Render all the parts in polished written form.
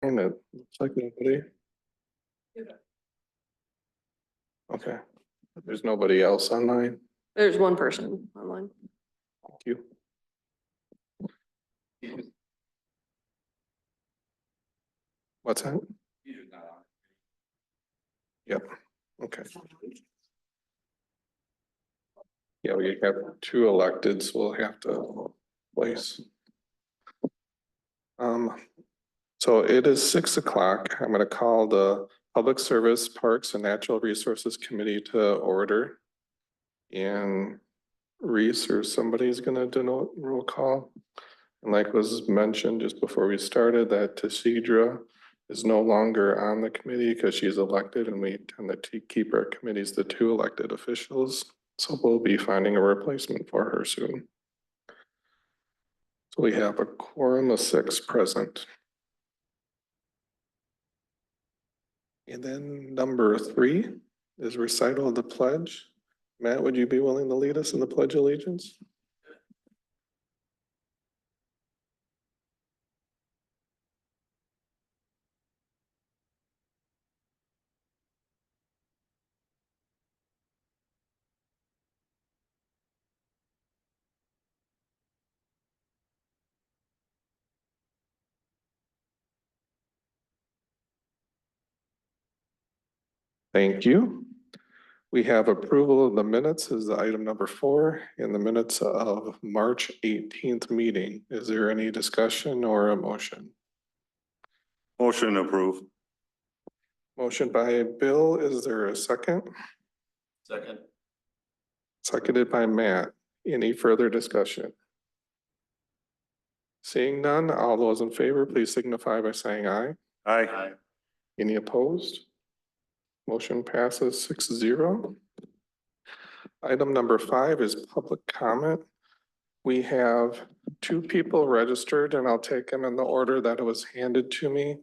And it looks like nobody. Okay, there's nobody else online. There's one person online. Thank you. What's that? Yep, okay. Yeah, we have two elected, so we'll have to place. So it is 6 o'clock. I'm gonna call the Public Service, Parks and Natural Resources Committee to order. And Reese or somebody's gonna denote roll call. And like was mentioned just before we started, that Tasidra is no longer on the committee because she's elected, and we tend to keep our committees the two elected officials. So we'll be finding a replacement for her soon. So we have a quorum of 6 present. And then number 3 is recital of the pledge. Matt, would you be willing to lead us in the Pledge of Allegiance? Thank you. We have approval of the minutes as item number 4 in the minutes of March 18th meeting. Is there any discussion or a motion? Motion approved. Motion by Bill. Is there a second? Second. Seconded by Matt. Any further discussion? Seeing none, all those in favor, please signify by saying aye. Aye. Any opposed? Motion passes 6-0. Item number 5 is public comment. We have 2 people registered, and I'll take them in the order that it was handed to me.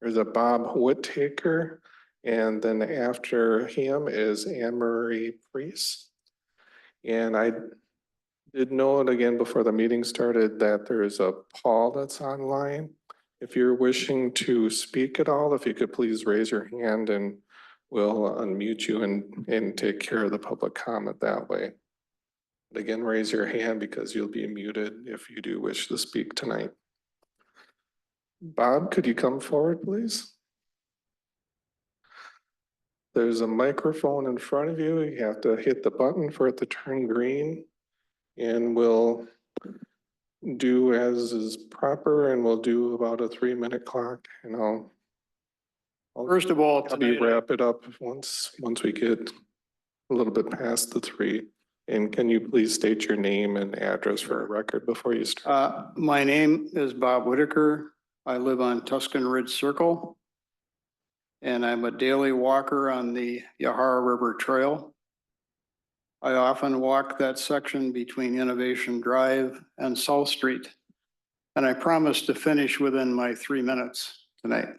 There's a Bob Whittaker, and then after him is Anne Marie Priest. And I did note again before the meeting started that there's a Paul that's online. If you're wishing to speak at all, if you could please raise your hand and we'll unmute you and take care of the public comment that way. But again, raise your hand because you'll be muted if you do wish to speak tonight. Bob, could you come forward, please? There's a microphone in front of you. You have to hit the button for it to turn green. And we'll do as is proper, and we'll do about a 3-minute clock, and I'll First of all, probably tonight, wrap it up once we get a little bit past the 3. And can you please state your name and address for a record before you start? my name is Bob Whittaker. I live on Tuscan Ridge Circle. And I'm a daily walker on the Yahara River Trail. I often walk that section between Innovation Drive and South Street. And I promise to finish within my 3 minutes tonight.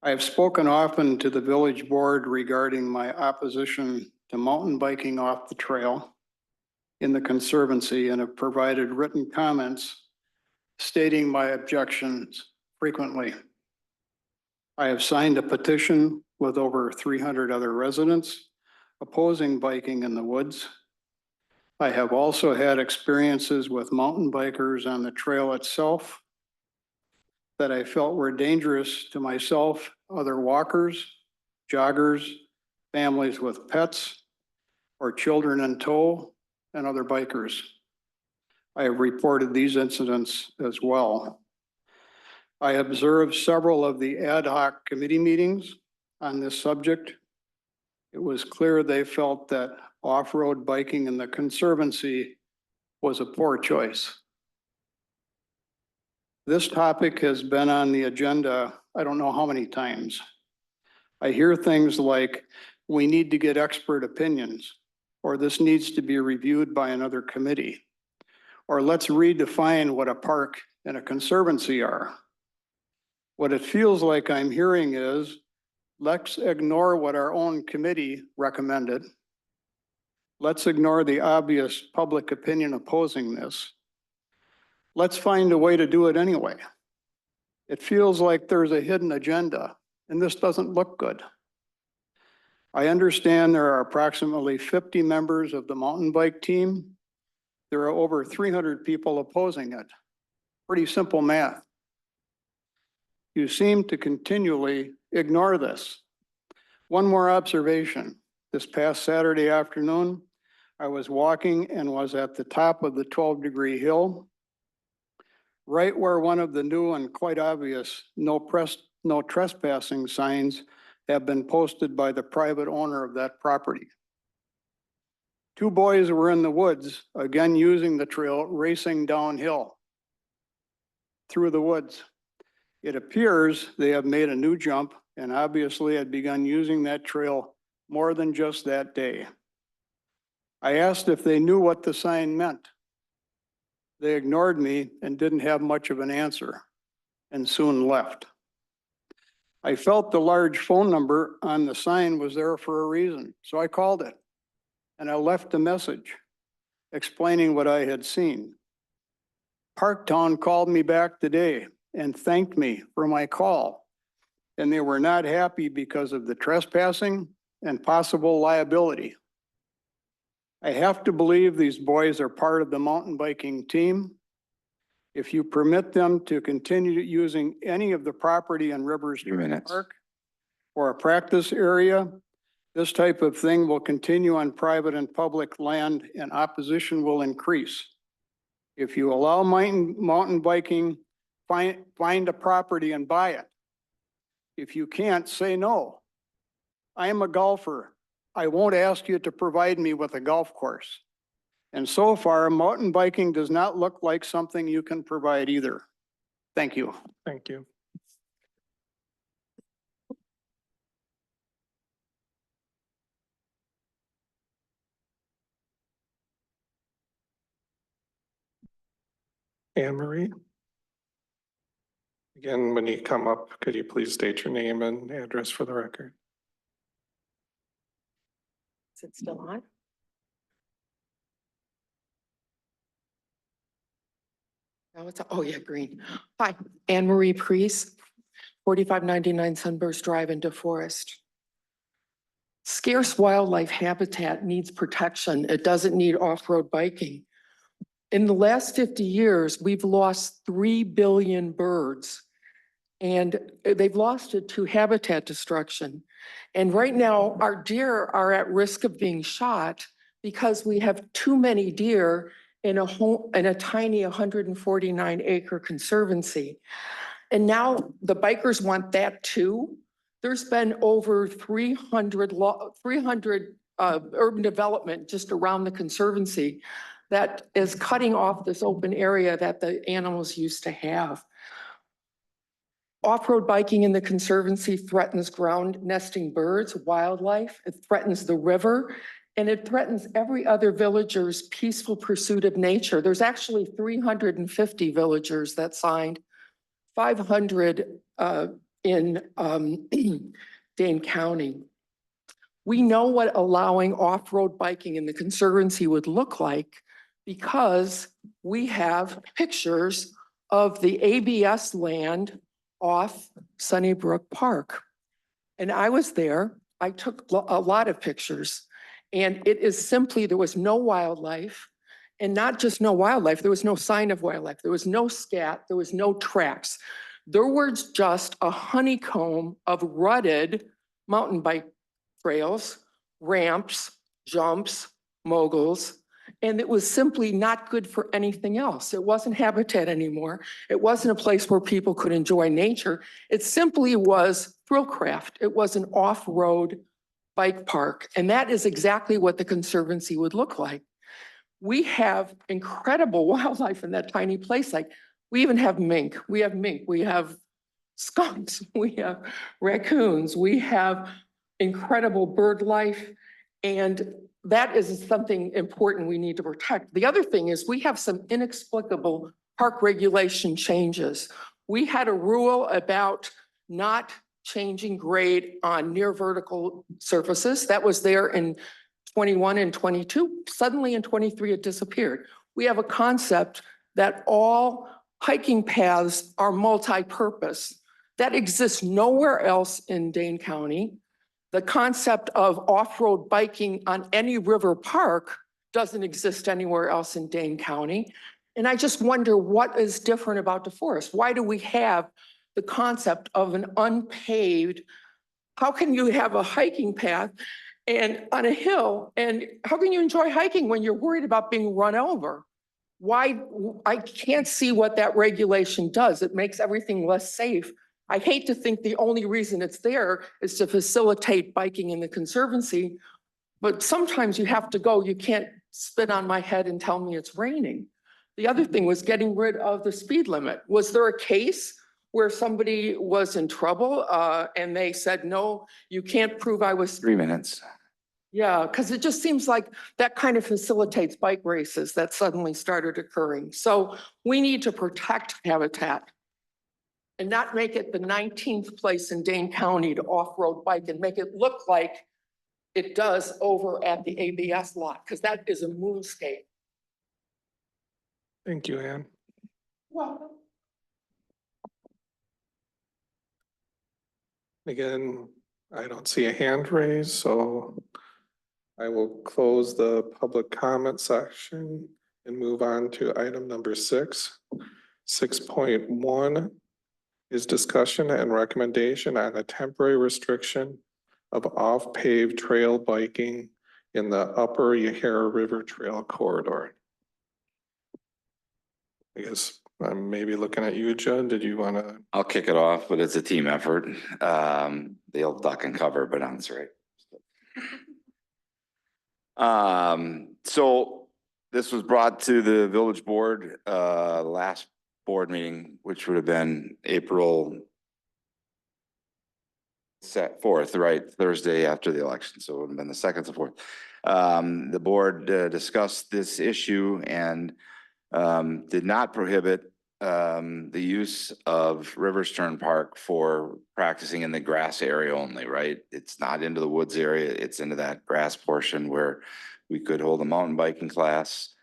I have spoken often to the village board regarding my opposition to mountain biking off the trail in the Conservancy, and have provided written comments stating my objections frequently. I have signed a petition with over 300 other residents opposing biking in the woods. I have also had experiences with mountain bikers on the trail itself that I felt were dangerous to myself, other walkers, joggers, families with pets, or children in tow, and other bikers. I have reported these incidents as well. I observed several of the ad hoc committee meetings on this subject. It was clear they felt that off-road biking in the Conservancy was a poor choice. This topic has been on the agenda, I don't know how many times. I hear things like, we need to get expert opinions, or this needs to be reviewed by another committee, or let's redefine what a park and a Conservancy are. What it feels like I'm hearing is, let's ignore what our own committee recommended. Let's ignore the obvious public opinion opposing this. Let's find a way to do it anyway. It feels like there's a hidden agenda, and this doesn't look good. I understand there are approximately 50 members of the mountain bike team. There are over 300 people opposing it. Pretty simple math. You seem to continually ignore this. One more observation. This past Saturday afternoon, I was walking and was at the top of the 12-degree hill, right where one of the new and quite obvious no trespassing signs have been posted by the private owner of that property. Two boys were in the woods, again using the trail, racing downhill through the woods. It appears they have made a new jump and obviously had begun using that trail more than just that day. I asked if they knew what the sign meant. They ignored me and didn't have much of an answer and soon left. I felt the large phone number on the sign was there for a reason, so I called it and I left a message explaining what I had seen. Parktown called me back today and thanked me for my call, and they were not happy because of the trespassing and possible liability. I have to believe these boys are part of the mountain biking team. If you permit them to continue using any of the property in Rivers Park or a practice area, this type of thing will continue on private and public land and opposition will increase. If you allow mountain biking, find a property and buy it. If you can't, say no. I am a golfer. I won't ask you to provide me with a golf course. And so far, mountain biking does not look like something you can provide either. Thank you. Thank you. Anne Marie? Again, when you come up, could you please state your name and address for the record? Is it still on? Oh, oh yeah, green. Hi, Anne Marie Priest, 4599 Sunburst Drive in DeForest. Scarce wildlife habitat needs protection. It doesn't need off-road biking. In the last 50 years, we've lost 3 billion birds, and they've lost it to habitat destruction. And right now, our deer are at risk of being shot because we have too many deer in a tiny 149-acre conservancy. And now the bikers want that too. There's been over 300 urban development just around the conservancy that is cutting off this open area that the animals used to have. Off-road biking in the conservancy threatens ground nesting birds, wildlife, it threatens the river, and it threatens every other villager's peaceful pursuit of nature. There's actually 350 villagers that signed, 500 in Dane County. We know what allowing off-road biking in the conservancy would look like because we have pictures of the ABS land off Sunnybrook Park. And I was there, I took a lot of pictures, and it is simply, there was no wildlife, and not just no wildlife, there was no sign of wildlife, there was no scat, there was no tracks. There was just a honeycomb of rutted mountain bike trails, ramps, jumps, moguls, and it was simply not good for anything else. It wasn't habitat anymore. It wasn't a place where people could enjoy nature. It simply was thrillcraft. It was an off-road bike park. And that is exactly what the conservancy would look like. We have incredible wildlife in that tiny place. Like we even have mink. We have skunks. We have raccoons. We have incredible bird life. And that is something important we need to protect. The other thing is we have some inexplicable park regulation changes. We had a rule about not changing grade on near vertical surfaces. That was there in 21 and 22. Suddenly in 23, it disappeared. We have a concept that all hiking paths are multi-purpose. That exists nowhere else in Dane County. The concept of off-road biking on any river park doesn't exist anywhere else in Dane County. And I just wonder what is different about DeForest? Why do we have the concept of an unpaved? How can you have a hiking path and on a hill, and how can you enjoy hiking when you're worried about being run over? Why, I can't see what that regulation does. It makes everything less safe. I hate to think the only reason it's there is to facilitate biking in the Conservancy, but sometimes you have to go, you can't spit on my head and tell me it's raining. The other thing was getting rid of the speed limit. Was there a case where somebody was in trouble and they said, no, you can't prove I was 3 minutes. Yeah, because it just seems like that kind of facilitates bike races that suddenly started occurring. So we need to protect habitat and not make it the 19th place in Dane County to off-road bike and make it look like it does over at the ABS lot, because that is a moonscape. Thank you, Ann. Well, Again, I don't see a hand raised, so I will close the public comment section and move on to item number 6. 6.1 is discussion and recommendation on a temporary restriction of off-paved trail biking in the Upper Yahara River Trail corridor. I guess I'm maybe looking at you, Judd. Did you want to? I'll kick it off, but it's a team effort. They'll duck and cover, but that's right. So this was brought to the village board, last board meeting, which would have been April 4th, right? Thursday after the election. So it would have been the 2nd to 4th. The board discussed this issue and did not prohibit the use of Rivers Turn Park for practicing in the grass area only, right? It's not into the woods area. It's into that grass portion where we could hold a mountain biking class,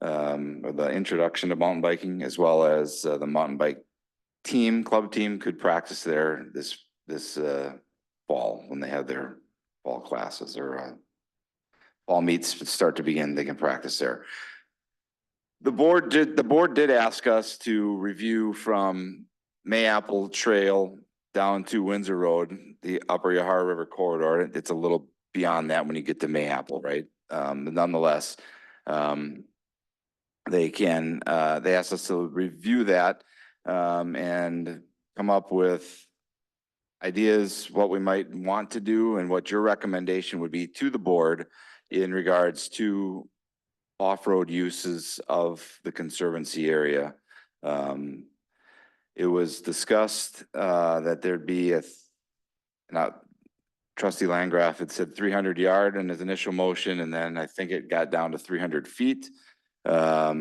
or the introduction to mountain biking, as well as the mountain bike team, club team could practice there this fall when they have their fall classes or fall meets start to begin. They can practice there. The board did ask us to review from Mayapple Trail down to Windsor Road, the Upper Yahara River corridor. It's a little beyond that when you get to Mayapple, right? But nonetheless, they asked us to review that and come up with ideas, what we might want to do and what your recommendation would be to the board in regards to off-road uses of the Conservancy area. It was discussed that there'd be Trustee Landgraf had said 300 yard in his initial motion, and then I think it got down to 300 feet. But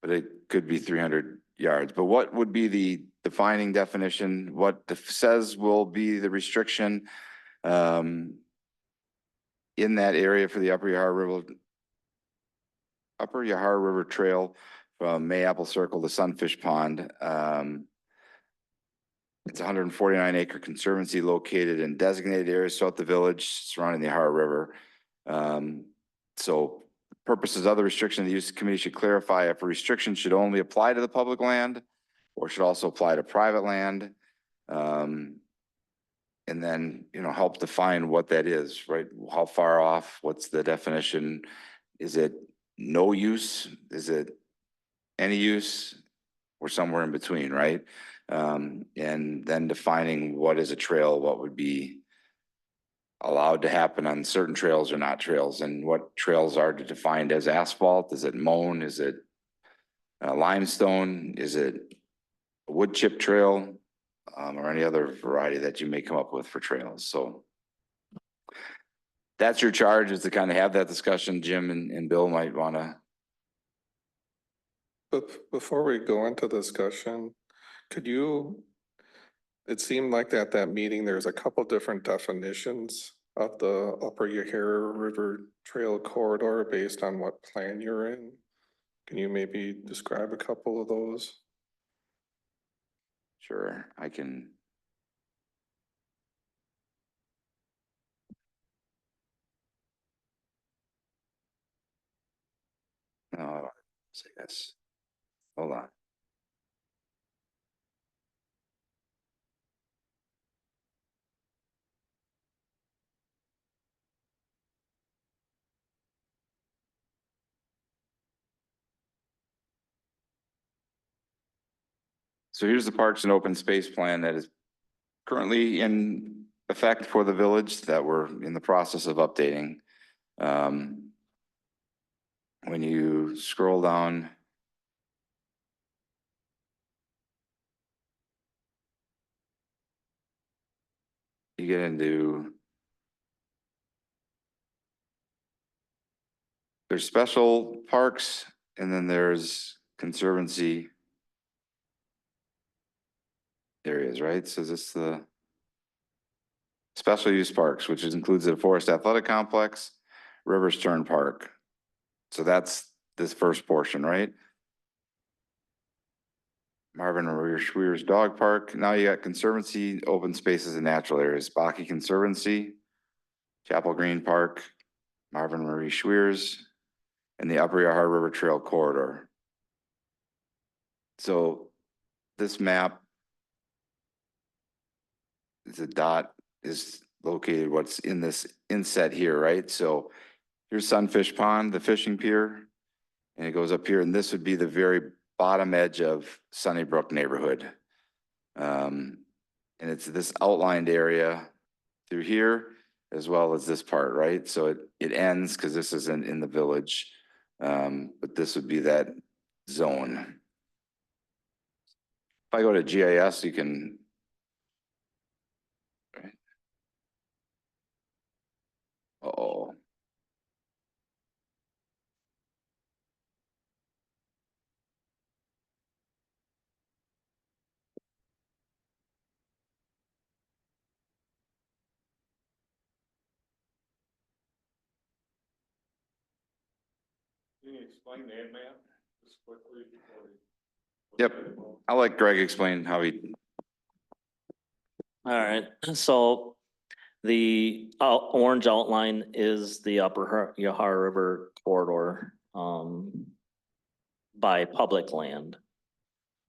it could be 300 yards. But what would be the defining definition? What says will be the restriction in that area for the Upper Yahara River Trail from Mayapple Circle to Sunfish Pond. It's a 149 acre conservancy located in designated areas throughout the village surrounding the Yahara River. So purposes of the restriction, the use committee should clarify if a restriction should only apply to the public land or should also apply to private land. And then, help define what that is, right? How far off, what's the definition? Is it no use? Is it any use? Or somewhere in between, right? And then defining what is a trail, what would be allowed to happen on certain trails or not trails, and what trails are defined as asphalt. Is it mown? Is it limestone? Is it a wood chip trail? Or any other variety that you may come up with for trails. So that's your charge, is to kind of have that discussion. Jim and Bill might want to. But before we go into discussion, it seemed like at that meeting, there's a couple different definitions of the Upper Yahara River Trail corridor based on what plan you're in. Can you maybe describe a couple of those? Sure, I can. No, say yes. Hold on. So here's the Parks and Open Space Plan that is currently in effect for the village that we're in the process of updating. When you scroll down, you get into, there's special parks and then there's conservancy areas, right? So this the special use parks, which includes the Forest Athletic Complex, Rivers Turn Park. So that's this first portion, right? Marvin Schweers Dog Park. Now you got Conservancy, Open Spaces and Natural Areas, Baki Conservancy, Chapel Green Park, Marvin Marie Schweers, and the Upper Yahar River Trail Corridor. So this map, the dot is located what's in this inset here, right? So here's Sunfish Pond, the fishing pier, and it goes up here, and this would be the very bottom edge of Sunnybrook neighborhood. And it's this outlined area through here, as well as this part, right? So it ends, because this isn't in the village, but this would be that zone. If I go to GIS, you can. Uh-oh. Can you explain that map just quickly? Yep. I'll let Greg explain how he. All right, so the orange outline is the Upper Yahar River corridor by public land.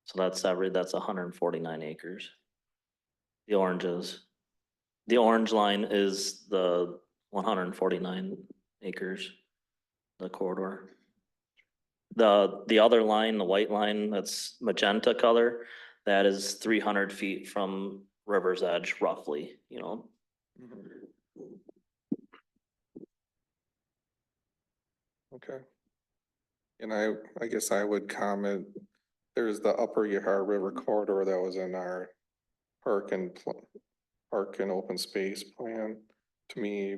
So that's 149 acres. The oranges. The orange line is the 149 acres, the corridor. The other line, the white line, that's magenta color, that is 300 feet from river's edge roughly, you know. Okay. And I guess I would comment, there's the Upper Yahar River corridor that was in our park and open space plan. To me,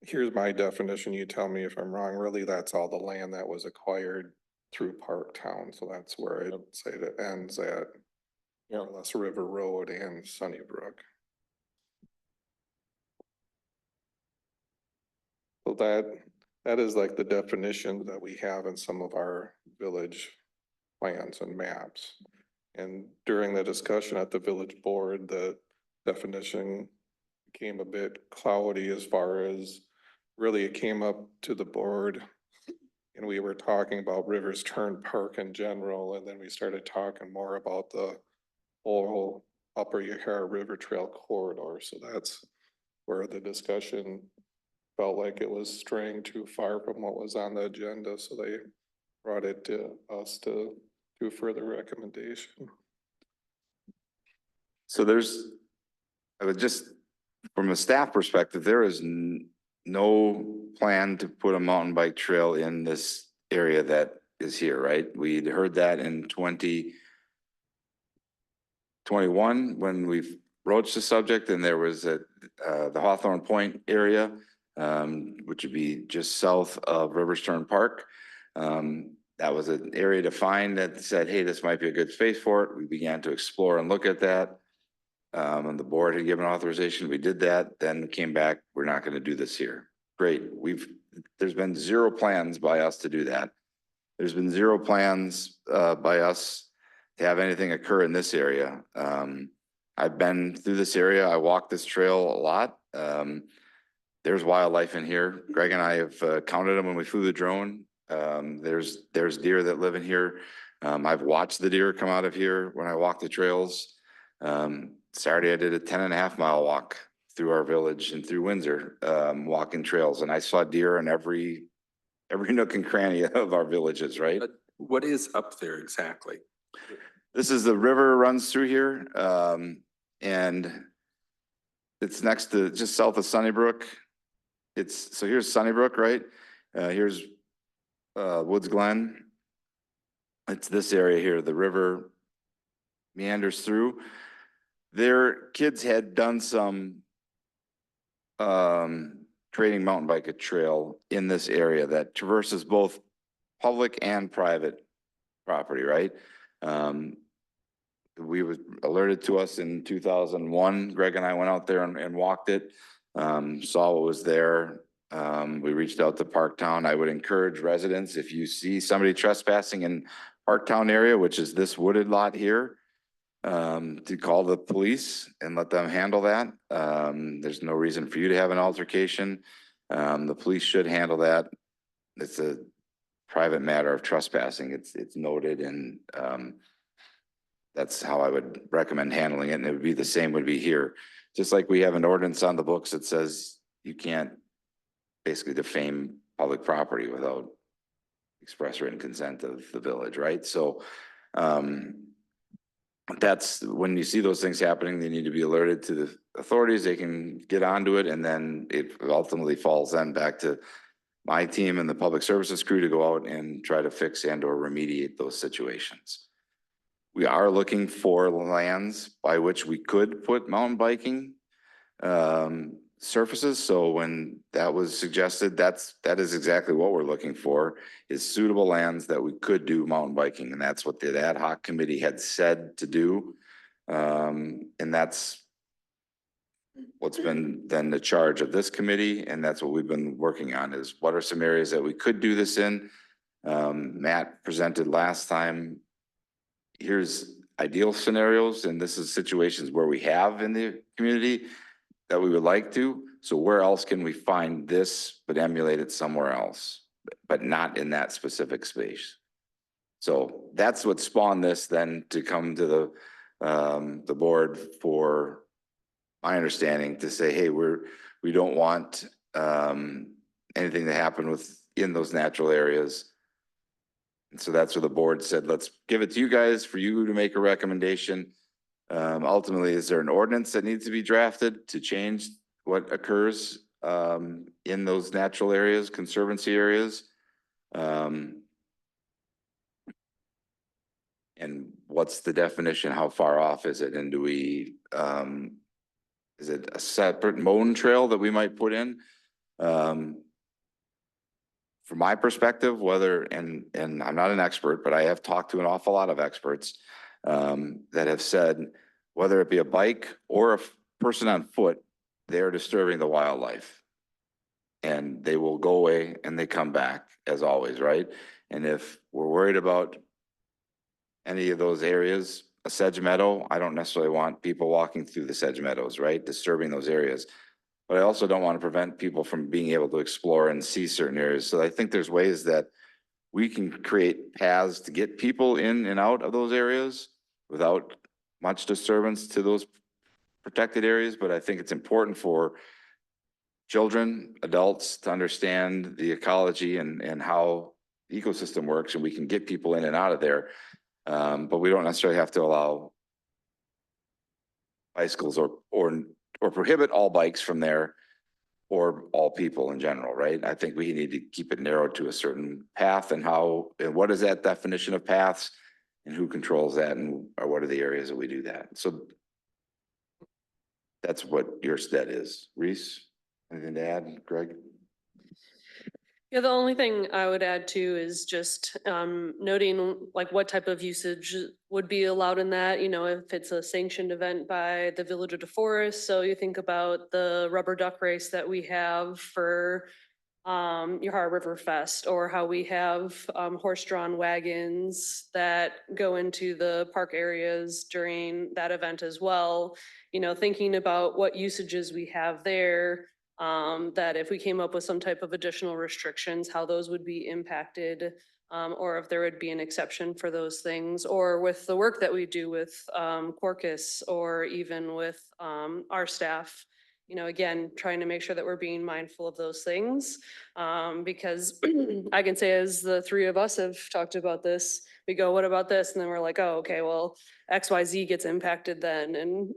here's my definition, you tell me if I'm wrong, really, that's all the land that was acquired through Parktown, so that's where I'd say that ends at more or less River Road and Sunnybrook. So that is like the definition that we have in some of our village plans and maps. And during the discussion at the village board, the definition became a bit cloudy as far as really it came up to the board and we were talking about Rivers Turn Park in general, and then we started talking more about the whole Upper Yahar River Trail corridor. So that's where the discussion felt like it was straying too far from what was on the agenda. So they brought it to us to do further recommendation. So I would just, from a staff perspective, there is no plan to put a mountain bike trail in this area that is here, right? We'd heard that in 2021 when we broached the subject, and there was the Hawthorne Point area, which would be just south of Rivers Turn Park. That was an area defined that said, hey, this might be a good space for it. We began to explore and look at that. And the board had given authorization. We did that, then came back, we're not going to do this here. Great. There's been zero plans by us to do that. There's been zero plans by us to have anything occur in this area. I've been through this area. I walk this trail a lot. There's wildlife in here. Greg and I have counted them when we flew the drone. There's deer that live in here. I've watched the deer come out of here when I walk the trails. Saturday I did a 10.5 mile walk through our village and through Windsor, walking trails, and I saw deer in every nook and cranny of our villages, right? But what is up there exactly? This is the river runs through here, and it's next to, just south of Sunnybrook. So here's Sunnybrook, right? Here's Woods Glen. It's this area here, the river meanders through. Their kids had done some trading mountain bike a trail in this area that traverses both public and private property, right? We was alerted to us in 2001. Greg and I went out there and walked it, saw what was there. We reached out to Parktown. I would encourage residents, if you see somebody trespassing in Parktown area, which is this wooded lot here, to call the police and let them handle that. There's no reason for you to have an altercation. The police should handle that. It's a private matter of trespassing. It's noted, and that's how I would recommend handling it. And it would be the same would be here. Just like we have an ordinance on the books that says you can't basically defame public property without express written consent of the village, right? So that's when you see those things happening, they need to be alerted to the authorities. They can get onto it, and then it ultimately falls then back to my team and the public services crew to go out and try to fix and or remediate those situations. We are looking for lands by which we could put mountain biking surfaces. So when that was suggested, that is exactly what we're looking for, is suitable lands that we could do mountain biking. And that's what the ad hoc committee had said to do. And that's what's been then the charge of this committee. And that's what we've been working on, is what are some areas that we could do this in. Matt presented last time. Here's ideal scenarios, and this is situations where we have in the community that we would like to. So where else can we find this, but emulate it somewhere else, but not in that specific space? So that's what spawned this then to come to the board, for my understanding, to say, hey, we don't want anything to happen in those natural areas. And so that's where the board said, let's give it to you guys for you to make a recommendation. Ultimately, is there an ordinance that needs to be drafted to change what occurs in those natural areas, conservancy areas? And what's the definition? How far off is it? And do we, is it a separate moan trail that we might put in? From my perspective, whether, and I'm not an expert, but I have talked to an awful lot of experts that have said, whether it be a bike or a person on foot, they're disturbing the wildlife. And they will go away and they come back, as always, right? And if we're worried about any of those areas, a sedge meadow, I don't necessarily want people walking through the sedge meadows, right? Disturbing those areas. But I also don't want to prevent people from being able to explore and see certain areas. So I think there's ways that we can create paths to get people in and out of those areas without much disturbance to those protected areas. But I think it's important for children, adults to understand the ecology and how the ecosystem works, and we can get people in and out of there. But we don't necessarily have to allow bicycles or prohibit all bikes from there, or all people in general, right? I think we need to keep it narrowed to a certain path, and what is that definition of paths, and who controls that, or what are the areas that we do that? So that's what your stead is. Reese, anything to add? Greg? Yeah, the only thing I would add too is just noting like what type of usage would be allowed in that, you know, if it's a sanctioned event by the Village of DeForest. So you think about the rubber duck race that we have for Yahara River Fest, or how we have horse-drawn wagons that go into the park areas during that event as well. You know, thinking about what usages we have there, that if we came up with some type of additional restrictions, how those would be impacted, or if there would be an exception for those things, or with the work that we do with Corcus, or even with our staff. You know, again, trying to make sure that we're being mindful of those things. Because I can say, as the three of us have talked about this, we go, what about this? And then we're like, oh, okay, well, XYZ gets impacted then. And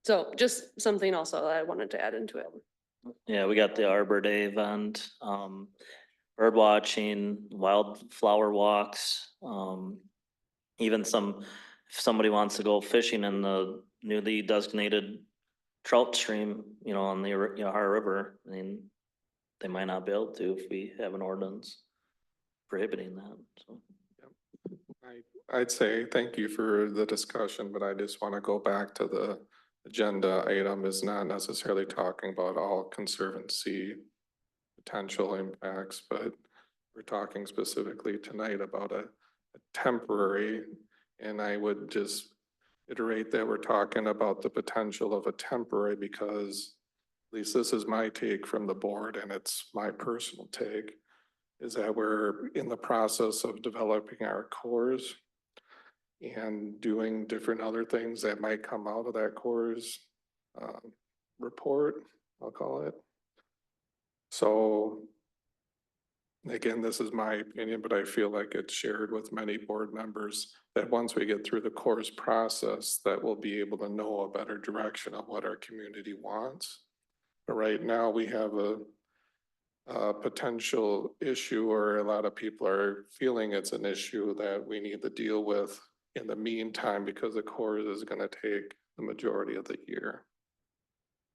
so just something also that I wanted to add into it. Yeah, we got the Arbor Day event, bird watching, wildflower walks, even if somebody wants to go fishing in the newly designated trout stream, you know, on the Yahara River, I mean, they might not be able to if we have an ordinance prohibiting that, so. I'd say thank you for the discussion, but I just want to go back to the agenda item is not necessarily talking about all conservancy potential impacts, but we're talking specifically tonight about a temporary, and I would just iterate that we're talking about the potential of a temporary because at least this is my take from the board and it's my personal take, is that we're in the process of developing our cores and doing different other things that might come out of that cores report, I'll call it. So again, this is my opinion, but I feel like it's shared with many board members that once we get through the cores process, that we'll be able to know a better direction of what our community wants. But right now we have a potential issue, or a lot of people are feeling it's an issue that we need to deal with in the meantime, because the cores is going to take the majority of the year.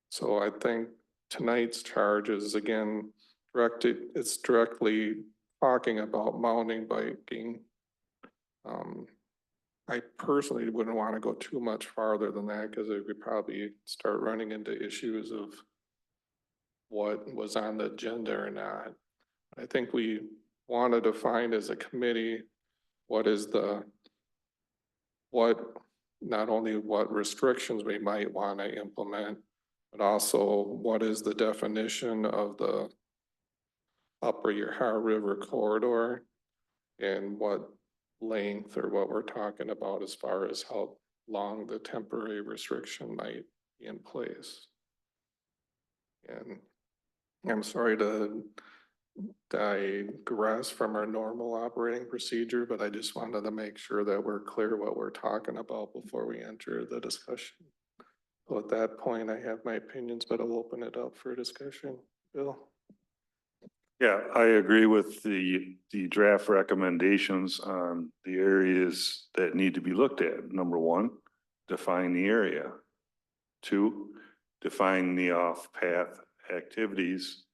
So I think tonight's charge is again it's directly talking about mountain biking. I personally wouldn't want to go too much farther than that because it would probably start running into issues of what was on the agenda or not. I think we wanted to find as a committee not only what restrictions we might want to implement, but also what is the definition of the Upper Yahara River corridor and what length or what we're talking about as far as how long the temporary restriction might be in place. And I'm sorry to digress from our normal operating procedure, but I just wanted to make sure that we're clear what we're talking about before we enter the discussion. So at that point, I have my opinions, but I'll open it up for discussion. Bill? Yeah, I agree with the draft recommendations on the areas that need to be looked at. Number one, define the area. Two, define the off-path activities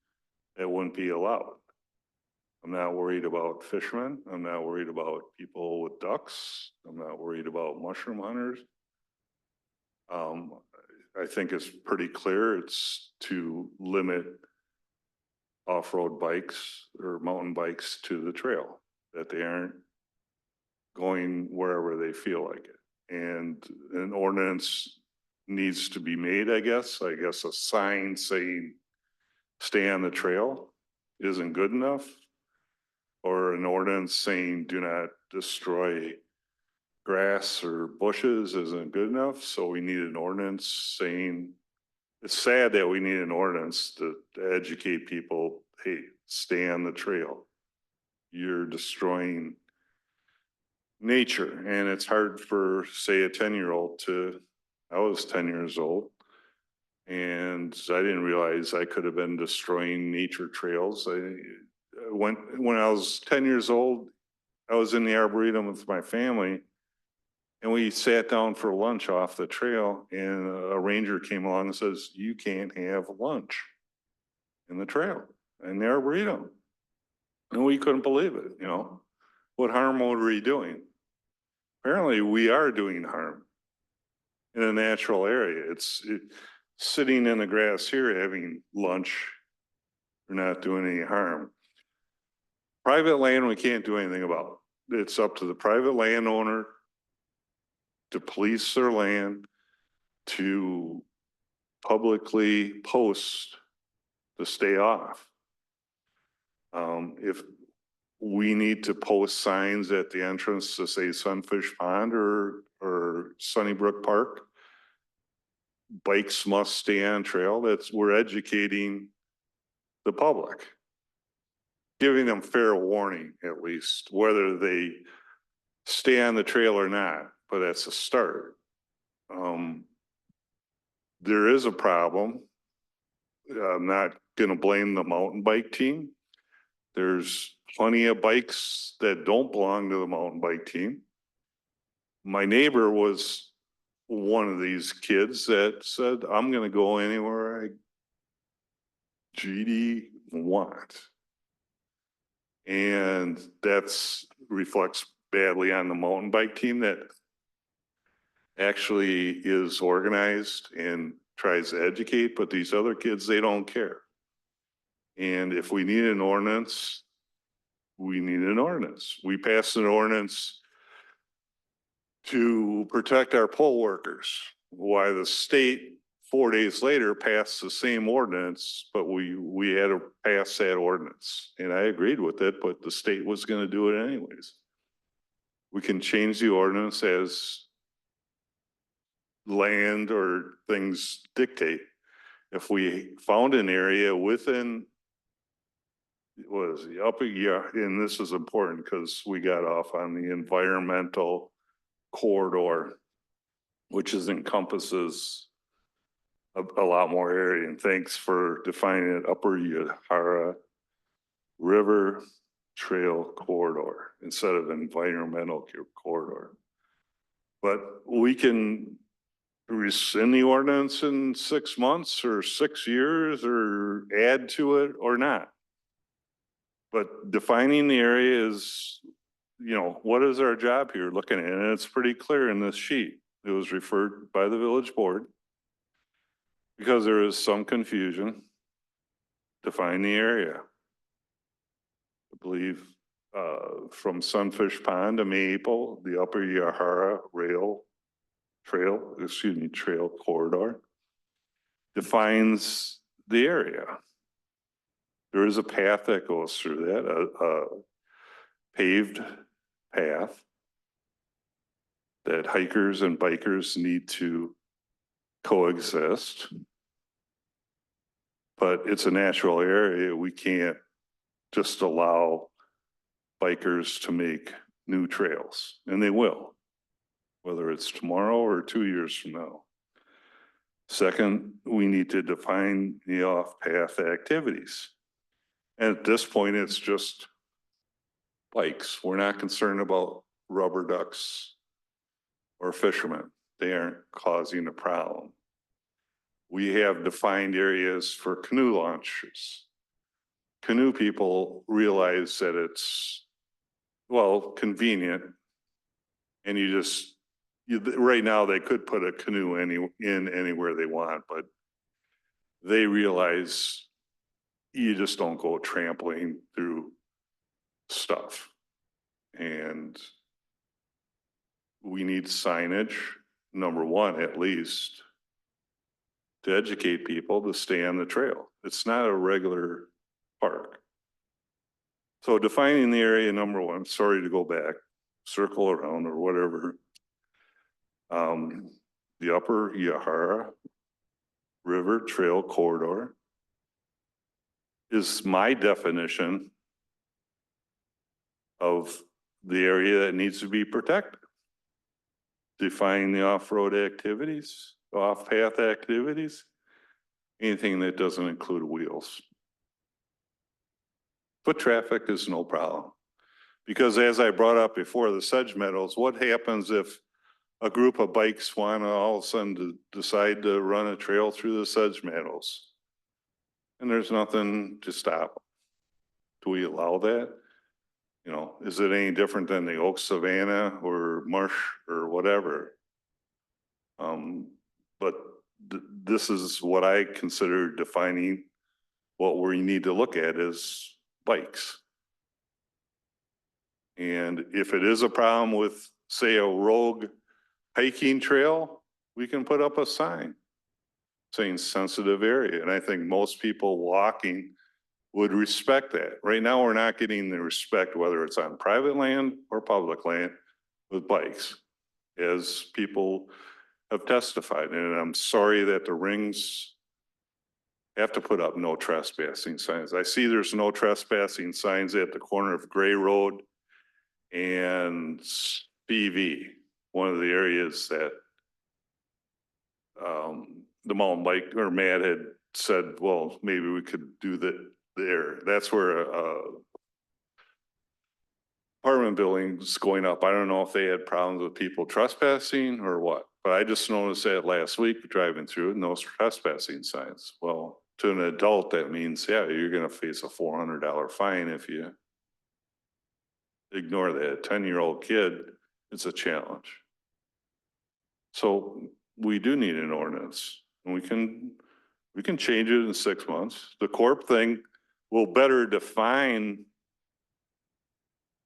that wouldn't be allowed. I'm not worried about fishermen. I'm not worried about people with ducks. I'm not worried about mushroom hunters. I think it's pretty clear it's to limit off-road bikes or mountain bikes to the trail, that they aren't going wherever they feel like it. And an ordinance needs to be made, I guess. I guess a sign saying stay on the trail isn't good enough, or an ordinance saying do not destroy grass or bushes isn't good enough. So we need an ordinance saying, it's sad that we need an ordinance to educate people, hey, stay on the trail. You're destroying nature. And it's hard for, say, a 10-year-old I was 10 years old, and I didn't realize I could have been destroying nature trails. When I was 10 years old, I was in the Arboretum with my family, and we sat down for lunch off the trail, and a ranger came along and says, you can't have lunch in the trail, in the Arboretum. And we couldn't believe it, you know. What harm were we doing? Apparently we are doing harm in a natural area. Sitting in the grass here having lunch They're not doing any harm. Private land, we can't do anything about. It's up to the private landowner to police their land, to publicly post to stay off. If we need to post signs at the entrance to say Sunfish Pond or Sunnybrook Park, bikes must stay on trail. We're educating the public. Giving them fair warning, at least, whether they stay on the trail or not, but that's a start. There is a problem. I'm not gonna blame the mountain bike team. There's plenty of bikes that don't belong to the mountain bike team. My neighbor was one of these kids that said, I'm gonna go anywhere I GD want. And that's reflects badly on the mountain bike team that actually is organized and tries to educate, but these other kids, they don't care. And if we need an ordinance, we need an ordinance. We passed an ordinance to protect our poll workers. Why the state 4 days later passed the same ordinance, but we had to pass that ordinance. And I agreed with it, but the state was going to do it anyways. We can change the ordinance as land or things dictate. If we found an area within, what is the upper, yeah, and this is important because we got off on the environmental corridor, which encompasses a lot more area. And thanks for defining it, Upper Yahara River Trail Corridor instead of environmental corridor. But we can rescind the ordinance in 6 months or 6 years or add to it or not. But defining the area is, you know, what is our job here looking at it? And it's pretty clear in this sheet. It was referred by the village board because there is some confusion. Define the area. I believe from Sunfish Pond to Maple, the Upper Yahara Trail Corridor defines the area. There is a path that goes through that, a paved path that hikers and bikers need to coexist. But it's a natural area. We can't just allow bikers to make new trails, and they will, whether it's tomorrow or 2 years from now. Second, we need to define the off-path activities. And at this point, it's just bikes. We're not concerned about rubber ducks or fishermen. They aren't causing a problem. We have defined areas for canoe launches. Canoe people realize that it's, well, convenient. And right now they could put a canoe anywhere they want, but they realize you just don't go trampling through stuff. And we need signage, number one, at least, to educate people to stay on the trail. It's not a regular park. So defining the area, number one, sorry to go back, circle around or whatever. The Upper Yahara River Trail Corridor is my definition of the area that needs to be protected. Define the off-road activities, off-path activities, anything that doesn't include wheels. Foot traffic is no problem. Because as I brought up before, the sedge meadows, what happens if a group of bikes want to all of a sudden decide to run a trail through the sedge meadows? And there's nothing to stop them. Do we allow that? You know, is it any different than the Oak Savanna or Marsh or whatever? But this is what I consider defining what we need to look at is bikes. And if it is a problem with, say, a rogue hiking trail, we can put up a sign saying sensitive area. And I think most people walking would respect that. Right now, we're not getting the respect, whether it's on private land or public land with bikes, as people have testified. And I'm sorry that the rings have to put up no trespassing signs. I see there's no trespassing signs at the corner of Gray Road and BV, one of the areas that the mountain bike, or Matt had said, well, maybe we could do that there. That's where apartment buildings going up. I don't know if they had problems with people trespassing or what, but I just noticed that last week driving through, no trespassing signs. Well, to an adult, that means, yeah, you're gonna face a $400 fine if you ignore that. 10-year-old kid, it's a challenge. So we do need an ordinance, and we can change it in 6 months. The corp thing will better define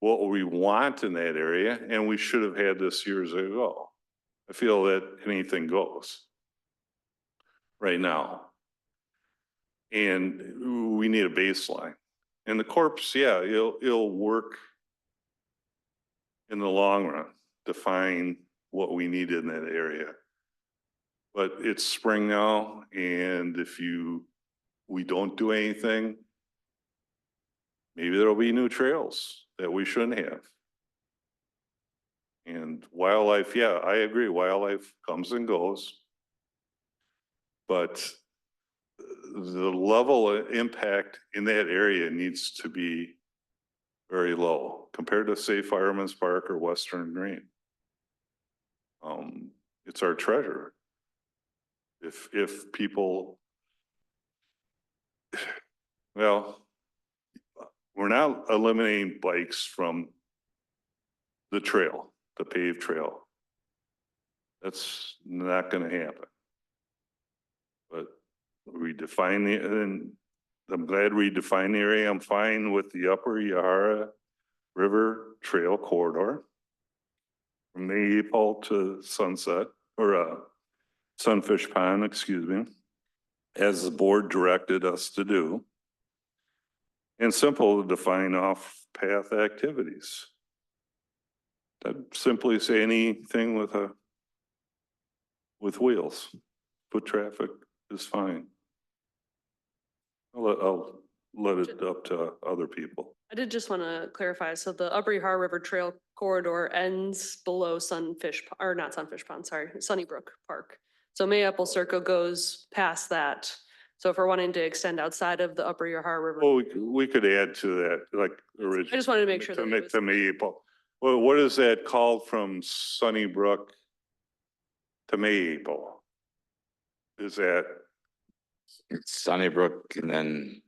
what we want in that area, and we should have had this years ago. I feel that anything goes right now. And we need a baseline. And the corps, yeah, it'll work in the long run, define what we need in that area. But it's spring now, and if we don't do anything, maybe there'll be new trails that we shouldn't have. And wildlife, yeah, I agree, wildlife comes and goes. But the level of impact in that area needs to be very low compared to, say, Fireman's Park or Western Green. It's our treasure. If people, well, we're not eliminating bikes from the trail, the paved trail. That's not going to happen. But we define the, and I'm glad we defined the area. I'm fine with the Upper Yahara River Trail corridor from Maple to Sunset, or Sunfish Pond, excuse me, as the board directed us to do. And simple to define off-path activities. I'd simply say anything with wheels. Foot traffic is fine. I'll let it up to other people. I did just want to clarify, so the Upper Yahara River Trail corridor ends below not Sunfish Pond, sorry, Sunnybrook Park. So Mayapple Circle goes past that. So if we're wanting to extend outside of the Upper Yahara River. Well, we could add to that, like originally. I just wanted to make sure that it was- To Maple. Well, what is that called from Sunnybrook to Maple? Is that? It's Sunnybrook, and then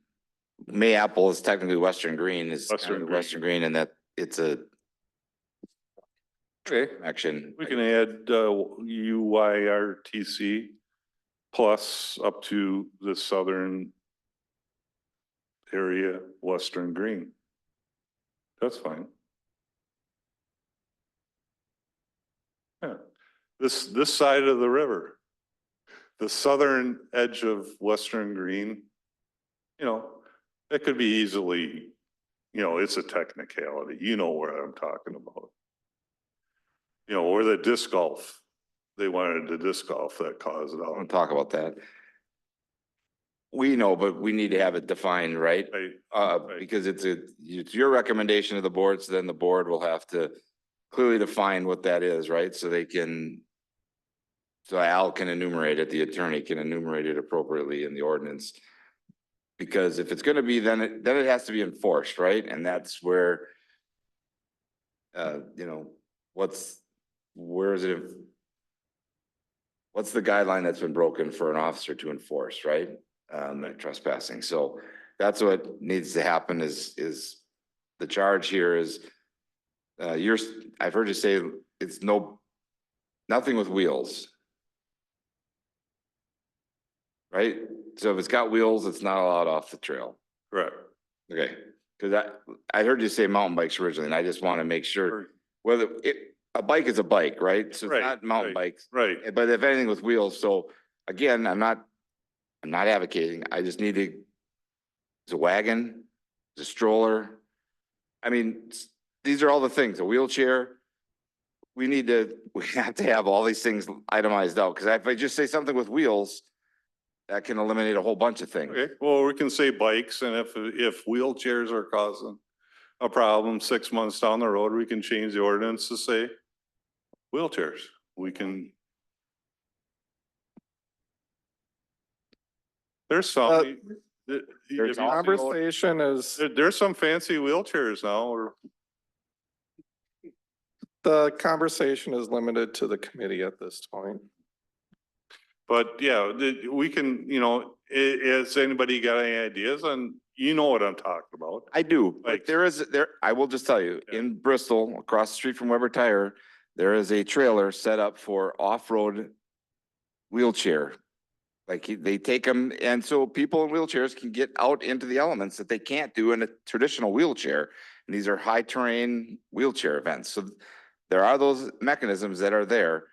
Mayapple is technically Western Green, is kind Western of Green. Western Green, and that it's a Okay. action. We can add UYRTC plus up to the southern area, Western Green. That's fine. Yeah, this side of the river, the southern edge of Western Green, that could be easily, it's a technicality. You know where I'm talking about. Or the disc golf. They wanted the disc golf that caused it I all. want to talk about that. We know, but we need to have it defined, right? Right. Because it's your recommendation to the board, so then the board will have to clearly define what that is, right? So Al can enumerate it, the attorney can enumerate it appropriately in the ordinance. Because if it's gonna be, then it has to be enforced, right? And that's where, what's the guideline that's been broken for an officer to enforce, right? Like trespassing. So that's what needs to happen is the charge here is, I've heard you say it's nothing with wheels. Right? So if it's got wheels, it's not allowed off the trail. Correct. Okay, because I heard you say mountain bikes originally, and I just want to make sure whether a bike is a bike, right? So it's Right, not mountain right. bikes, Right, but if anything with wheels, so again, I'm not advocating, I just need to, it's a wagon, it's a stroller. I mean, these are all the things, a wheelchair. We have to have all these things itemized out, because if I just say something with wheels, that can eliminate a whole bunch of things. okay, well, we can say bikes, and if wheelchairs are causing a problem 6 months down the road, we can change the ordinance to say wheelchairs. We can. There's some. there's if you- Conversation is, There's some fancy wheelchairs now, or, the conversation is limited to the committee at this point. but yeah, we can, has anybody got any ideas? And you know what I'm talking about. I do, but Bikes. I will just tell you, Yeah. in Bristol, across the street from Weber Tire, there is a trailer set up for off-road wheelchair. Like they take them, and so people in wheelchairs can get out into the elements that they can't do in a traditional wheelchair. And these are high terrain wheelchair events. So there are those mechanisms that are there.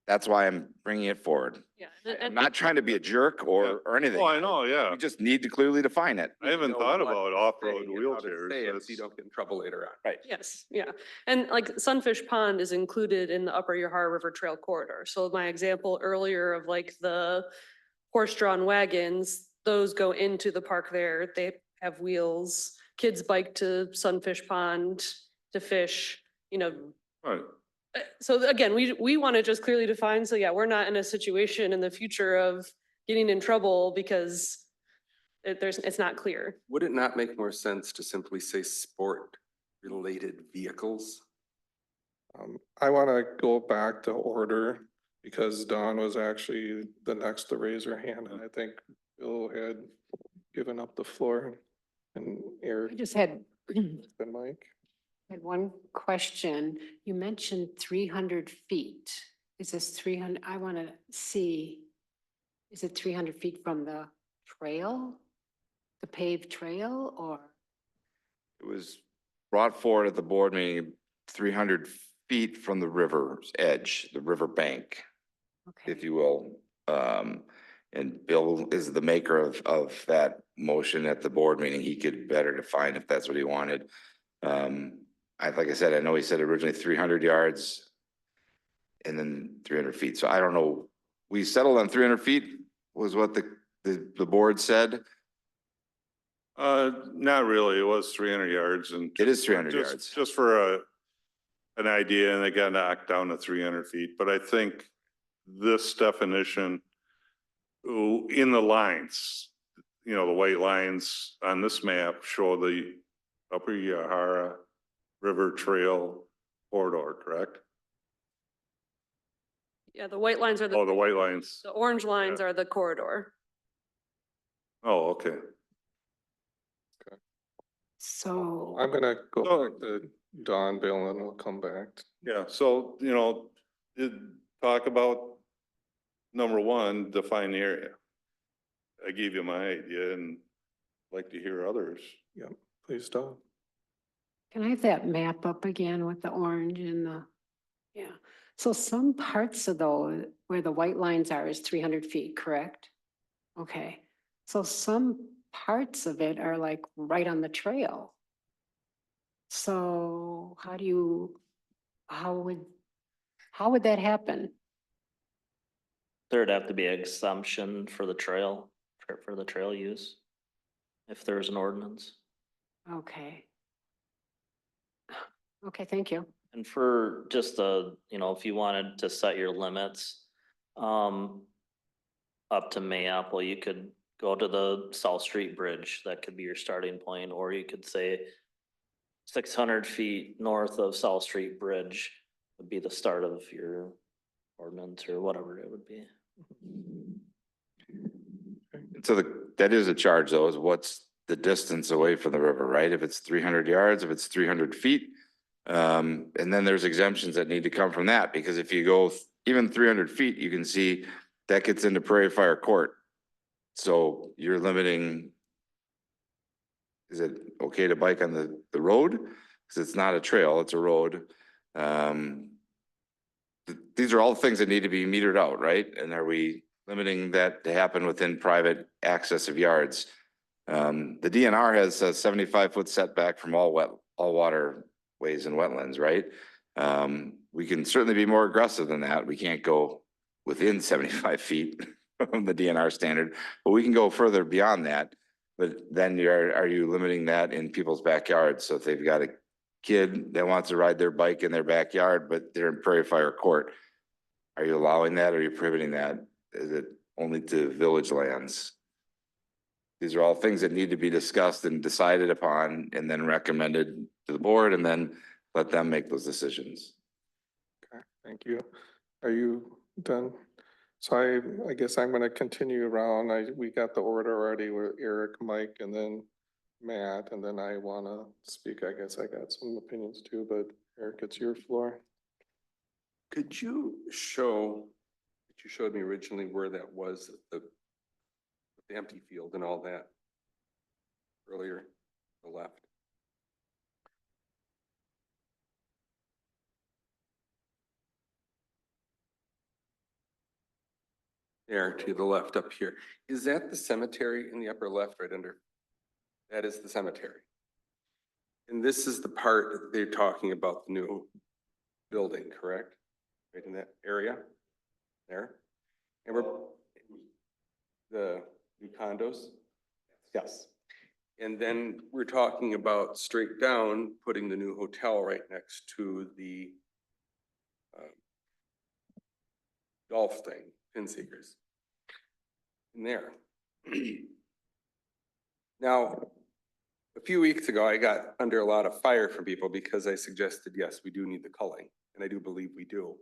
That's why I'm bringing it forward. Yeah. I'm not trying to be a jerk or anything. Oh, I know, yeah. We just need to clearly define it. I haven't know thought what about to off-road say and how to wheelchairs. say it, so That's- you don't get in trouble later on. Right. Yes, yeah. And like Sunfish Pond is included in the Upper Yahara River Trail corridor. So my example earlier of like the horse-drawn wagons, those go into the park there. They have wheels. Kids bike to Sunfish Pond to fish, Right. So again, we want to just clearly define, so yeah, we're not in a situation in the future of getting in trouble because it's not clear. Would it not make more sense to simply say sport-related vehicles? I want to go back to order because Dawn was actually the next to raise her hand, and I think Bill had given up the floor and I Eric just had and Mike. one question. You mentioned 300 feet. Is this 300? I want to see, is it 300 feet from the trail? The paved trail or? It was brought forward at the board meeting, 300 feet from the river's edge, the river bank, Okay. if you will. And Bill is the maker of that motion at the board meeting. He could better define if that's what he wanted. Like I said, I know he said originally 300 yards and then 300 feet. So I don't know. We settled on 300 feet was what the board said. Not really. It was 300 yards and. It is 300 just- yards. Just for an idea, and it got knocked down to 300 feet, but I think this definition in the lines, the white lines on this map show the Upper Yahara River Trail corridor, correct? Yeah, the white lines are Oh, the white lines. the orange lines are the corridor. Oh, okay. So, I'm gonna go So- back to Dawn, Bill, and we'll come back. Yeah, so, talk about number one, define the area. I gave you my idea and like to hear others. Please, Dawn. can I have that map up again with the orange and yeah. So some parts of those where the white lines are is 300 feet, correct? Okay, so some parts of it are like right on the trail. So how would that happen? There'd have to be an exemption for the trail, for the trail use. If there's an ordinance. Okay. Okay, thank you. And for just if you wanted to set your limits, up to Mayapple, you could go to the South Street Bridge. That could be your starting point, or you could say 600 feet north of South Street Bridge would be the start of your ordinance or whatever it would be. So that is a charge though, is what's the distance away from the river, right? If it's 300 yards, if it's 300 feet. And then there's exemptions that need to come from that, because if you go even 300 feet, you can see that gets into Prairie Fire Court. So you're limiting, is it okay to bike on the road? Because it's not a trail, it's a road. These are all things that need to be metered out, right? And are we limiting that to happen within private access of yards? The DNR has a 75-foot setback from all waterways and wetlands, right? We can certainly be more aggressive than that. We can't go within 75 feet from the DNR standard, but we can go further beyond that. But then are you limiting that in people's backyards? So if they've got a kid that wants to ride their bike in their backyard, but they're in Prairie Fire Court, are you allowing that? Or are you prohibiting that? Is it only to village lands? These are all things that need to be discussed and decided upon and then recommended to the board and then let them make those decisions. Okay, thank you. Are you done? So I guess I'm gonna continue around. We got the order already with Eric, Mike, and then Matt, and then I wanna speak. I guess I got some opinions too, but Eric, it's your floor. Could you show, that you showed me originally where that was, the empty field and all that earlier, the left? There to the left up here. Is that the cemetery in the upper left, right under? That is the cemetery. And this is the part that they're talking about, the new building, correct? Right in that area there. And we're the new condos. Yes. And then we're talking about straight down, putting the new hotel right next to the golf thing, Pin Seekers. In there. Now, a few weeks ago, I got under a lot of fire from people because I suggested, yes, we do need the culling, and I do believe we do.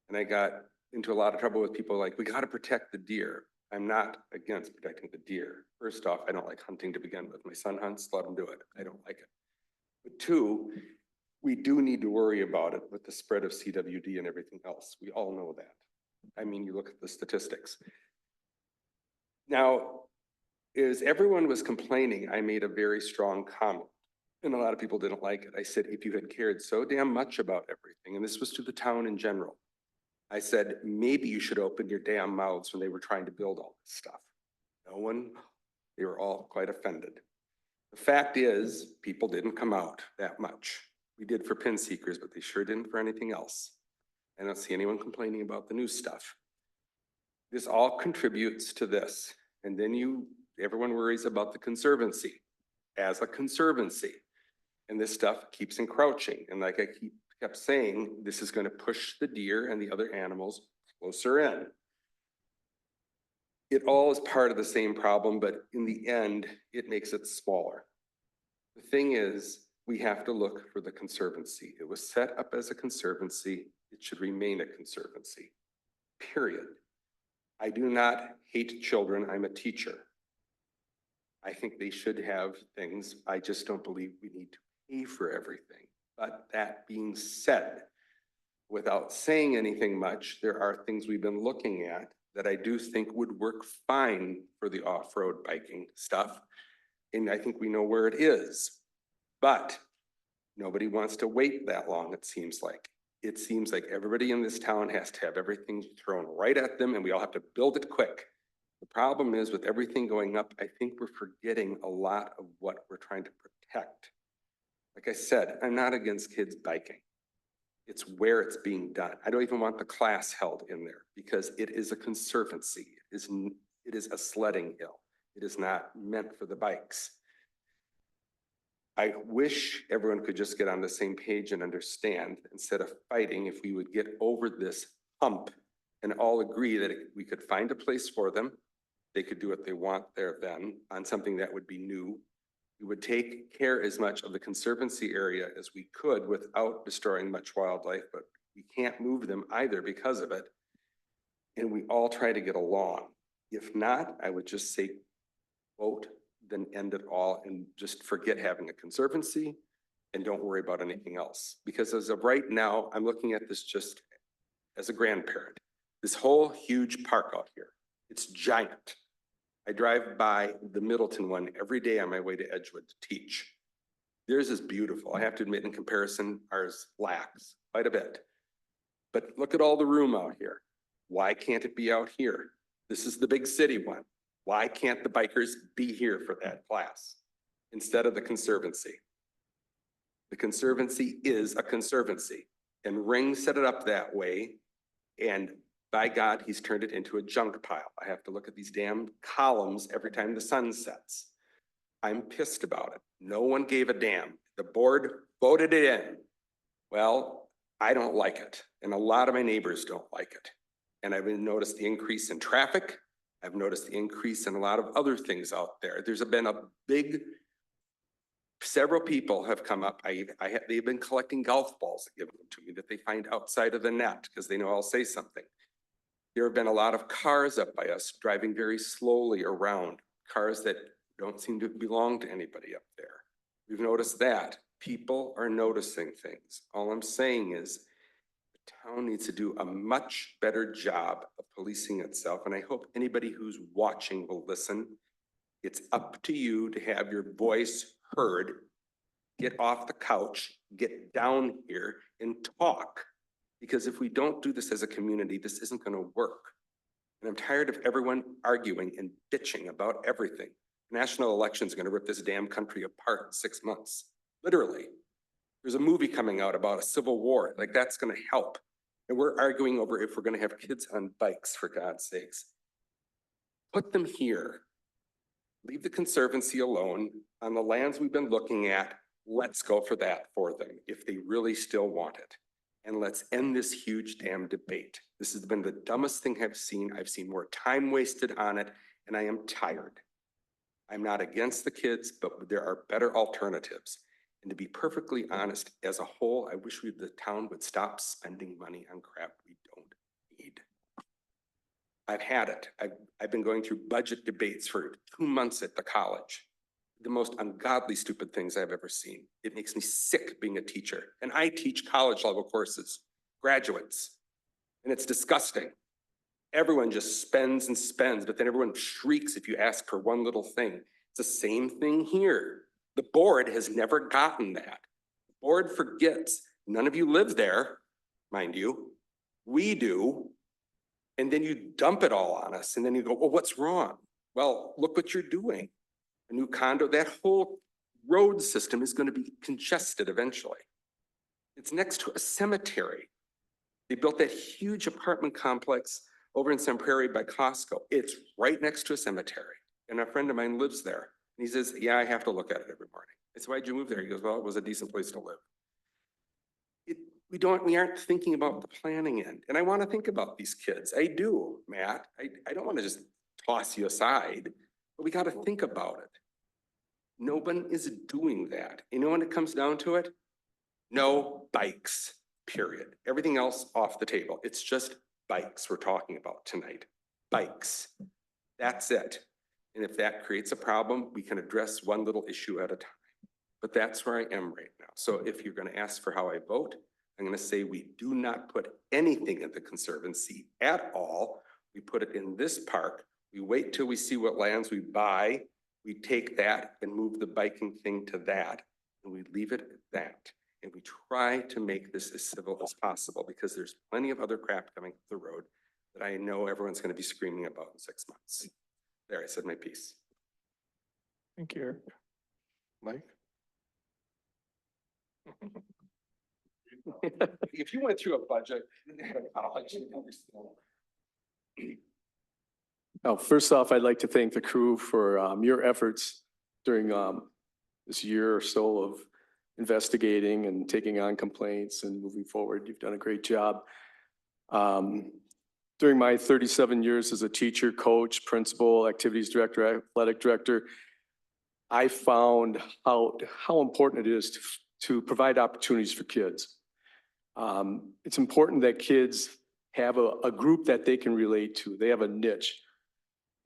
And I got into a lot of trouble with people like, we got to protect the deer. I'm not against protecting the deer. First off, I don't like hunting to begin with. My son hunts, let him do it. I don't like it. But two, we do need to worry about it with the spread of CWD and everything else. We all know that. I mean, you look at the statistics. Now, as everyone was complaining, I made a very strong comment, and a lot of people didn't like it. I said, if you had cared so damn much about everything, and this was to the town in general, I said, maybe you should open your damn mouths when they were trying to build all this stuff. No one, they were all quite offended. The fact is, people didn't come out that much. We did for Pin Seekers, but they sure didn't for anything else. I don't see anyone complaining about the new stuff. This all contributes to this. And then everyone worries about the conservancy as a conservancy. And this stuff keeps encroaching. And like I kept saying, this is going to push the deer and the other animals closer in. It all is part of the same problem, but in the end, it makes it smaller. The thing is, we have to look for the conservancy. It was set up as a conservancy. It should remain a conservancy, period. I do not hate children. I'm a teacher. I think they should have things. I just don't believe we need to pay for everything. But that being said, without saying anything much, there are things we've been looking at that I do think would work fine for the off-road biking stuff. And I think we know where it is. But nobody wants to wait that long, it seems like. It seems like everybody in this town has to have everything thrown right at them and we all have to build it quick. The problem is with everything going up, I think we're forgetting a lot of what we're trying to protect. Like I said, I'm not against kids biking. It's where it's being done. I don't even want the class held in there because it is a conservancy. It is a sledding hill. It is not meant for the bikes. I wish everyone could just get on the same page and understand instead of fighting, if we would get over this hump and all agree that we could find a place for them. They could do what they want there then on something that would be new. We would take care as much of the conservancy area as we could without destroying much wildlife, but we can't move them either because of it. And we all try to get along. If not, I would just say vote, then end it all and just forget having a conservancy and don't worry about anything else. Because as of right now, I'm looking at this just as a grandparent. This whole huge park out here, it's giant. I drive by the Middleton one every day on my way to Edgewood to teach. Theirs is beautiful. I have to admit, in comparison, ours lacks quite a bit. But look at all the room out here. Why can't it be out here? This is the big city one. Why can't the bikers be here for that class instead of the Conservancy? The Conservancy is a conservancy, and Ring set it up that way. And by God, he's turned it into a junk pile. I have to look at these damn columns every time the sun sets. I'm pissed about it. No one gave a damn. The board voted it in. Well, I don't like it, and a lot of my neighbors don't like it. And I've noticed the increase in traffic. I've noticed the increase in a lot of other things out there. There's been a big, several people have come up. They've been collecting golf balls and giving them to me that they find outside of the net because they know I'll say something. There have been a lot of cars up by us driving very slowly around, cars that don't seem to belong to anybody up there. We've noticed that. People are noticing things. All I'm saying is the town needs to do a much better job of policing itself, and I hope anybody who's watching will listen. It's up to you to have your voice heard. Get off the couch, get down here and talk. Because if we don't do this as a community, this isn't going to work. And I'm tired of everyone arguing and bitching about everything. National elections are going to rip this damn country apart in 6 months. Literally. There's a movie coming out about a civil war. Like, that's going to help. And we're arguing over if we're going to have kids on bikes, for God's sakes. Put them here. Leave the Conservancy alone. On the lands we've been looking at, let's go for that for them if they really still want it. And let's end this huge damn debate. This has been the dumbest thing I've seen. I've seen more time wasted on it, and I am tired. I'm not against the kids, but there are better alternatives. And to be perfectly honest, as a whole, I wish the town would stop spending money on crap we don't need. I've had it. I've been going through budget debates for 2 months at the college. The most ungodly, stupid things I've ever seen. It makes me sick being a teacher. And I teach college level courses, graduates, and it's disgusting. Everyone just spends and spends, but then everyone shrieks if you ask for one little thing. It's the same thing here. The board has never gotten that. The board forgets. None of you live there, mind you. We do. And then you dump it all on us. And then you go, well, what's wrong? Well, look what you're doing. A new condo, that whole road system is going to be congested eventually. It's next to a cemetery. They built that huge apartment complex over in Sun Prairie by Costco. It's right next to a cemetery. And a friend of mine lives there. And he says, yeah, I have to look at it every morning. I said, why'd you move there? He goes, well, it was a decent place to live. We aren't thinking about the planning end. And I want to think about these kids. I do, Matt. I don't want to just toss you aside, but we got to think about it. No one is doing that. You know, when it comes down to it, no bikes, period. Everything else off the table. It's just bikes we're talking about tonight. Bikes. That's it. And if that creates a problem, we can address one little issue at a time. But that's where I am right now. So if you're going to ask for how I vote, I'm going to say we do not put anything in the Conservancy at all. We put it in this park. We wait till we see what lands we buy. We take that and move the biking thing to that, and we leave it at that. And we try to make this as civil as possible because there's plenty of other crap coming up the road that I know everyone's going to be screaming about in 6 months. There, I said my piece. Thank you, Eric. Mike? If you went through a budget, I'll let you understand. Oh, first off, I'd like to thank the crew for your efforts during this year or so of investigating and taking on complaints and moving forward. You've done a great job. During my 37 years as a teacher, coach, principal, activities director, athletic director, I found out how important it is to provide opportunities for kids. It's important that kids have a group that they can relate to. They have a niche.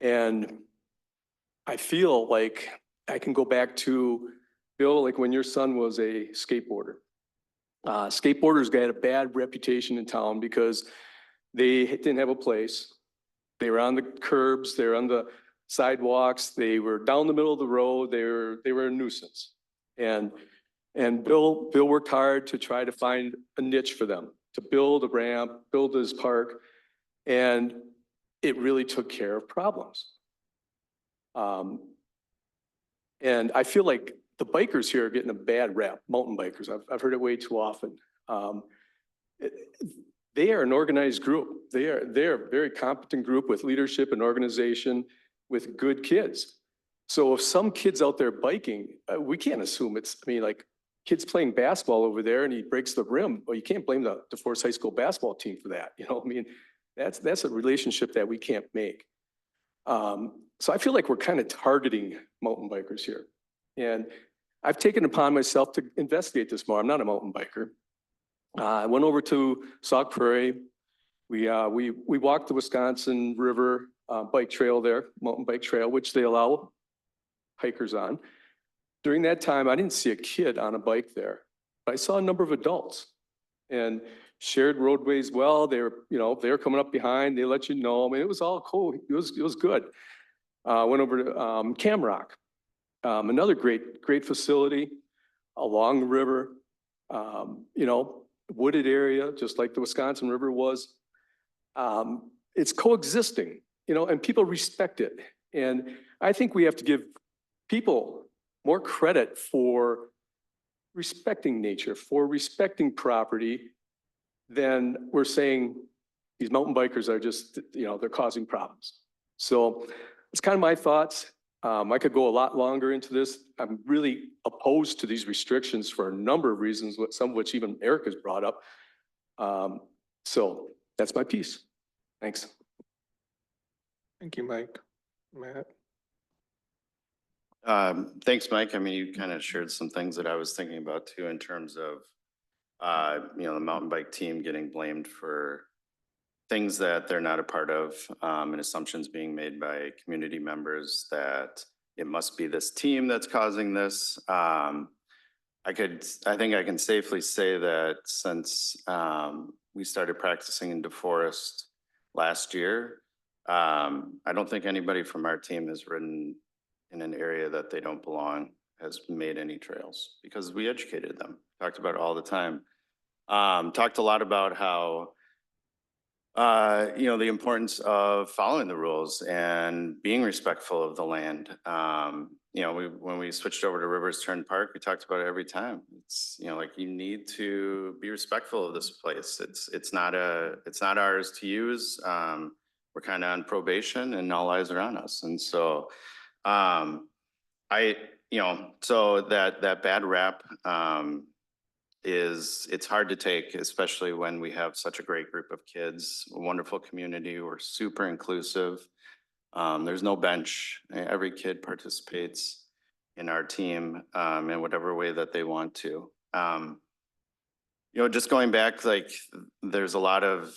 And I feel like I can go back to, Bill, like when your son was a skateboarder. Skateboarders got a bad reputation in town because they didn't have a place. They were on the curbs, they were on the sidewalks. They were down the middle of the road. They were a nuisance. And Bill worked hard to try to find a niche for them, to build a ramp, build this park. And it really took care of problems. And I feel like the bikers here are getting a bad rap, mountain bikers. I've heard it way too often. They are an organized group. They're a very competent group with leadership and organization with good kids. So if some kid's out there biking, we can't assume like kids playing basketball over there and he breaks the rim. Well, you can't blame the DeForest High School basketball team for that. That's a relationship that we can't make. So I feel like we're kind of targeting mountain bikers here. And I've taken upon myself to investigate this more. I'm not a mountain biker. I went over to Sauk Prairie. We walked the Wisconsin River bike trail there, mountain bike trail, which they allow hikers on. During that time, I didn't see a kid on a bike there, but I saw a number of adults and shared roadways well. They were coming up behind. They let you know. I mean, it was all cool. It was good. Went over to Camrock, another great facility along the river. Wooded area, just like the Wisconsin River was. It's coexisting, and people respect it. And I think we have to give people more credit for respecting nature, for respecting property, than we're saying these mountain bikers are just, they're causing problems. So it's kind of my thoughts. I could go a lot longer into this. I'm really opposed to these restrictions for a number of reasons, some of which even Eric has brought up. So that's my piece. Thanks. Thank you, Mike. Matt? Thanks, Mike. I mean, you kind of shared some things that I was thinking about too, in terms of, the mountain bike team getting blamed for things that they're not a part of, and assumptions being made by community members that it must be this team that's causing this. I think I can safely say that since we started practicing in DeForest last year, I don't think anybody from our team has ridden in an area that they don't belong, has made any trails, because we educated them, talked about it all the time. Talked a lot about how the importance of following the rules and being respectful of the land. When we switched over to Rivers Turn Park, we talked about it every time. It's, you need to be respectful of this place. It's not ours to use. We're kind of on probation and all eyes are on us. And so, so that bad rap, it's hard to take, especially when we have such a great group of kids, a wonderful community. We're super inclusive. There's no bench. Every kid participates in our team in whatever way that they want to. Just going back, there's a lot of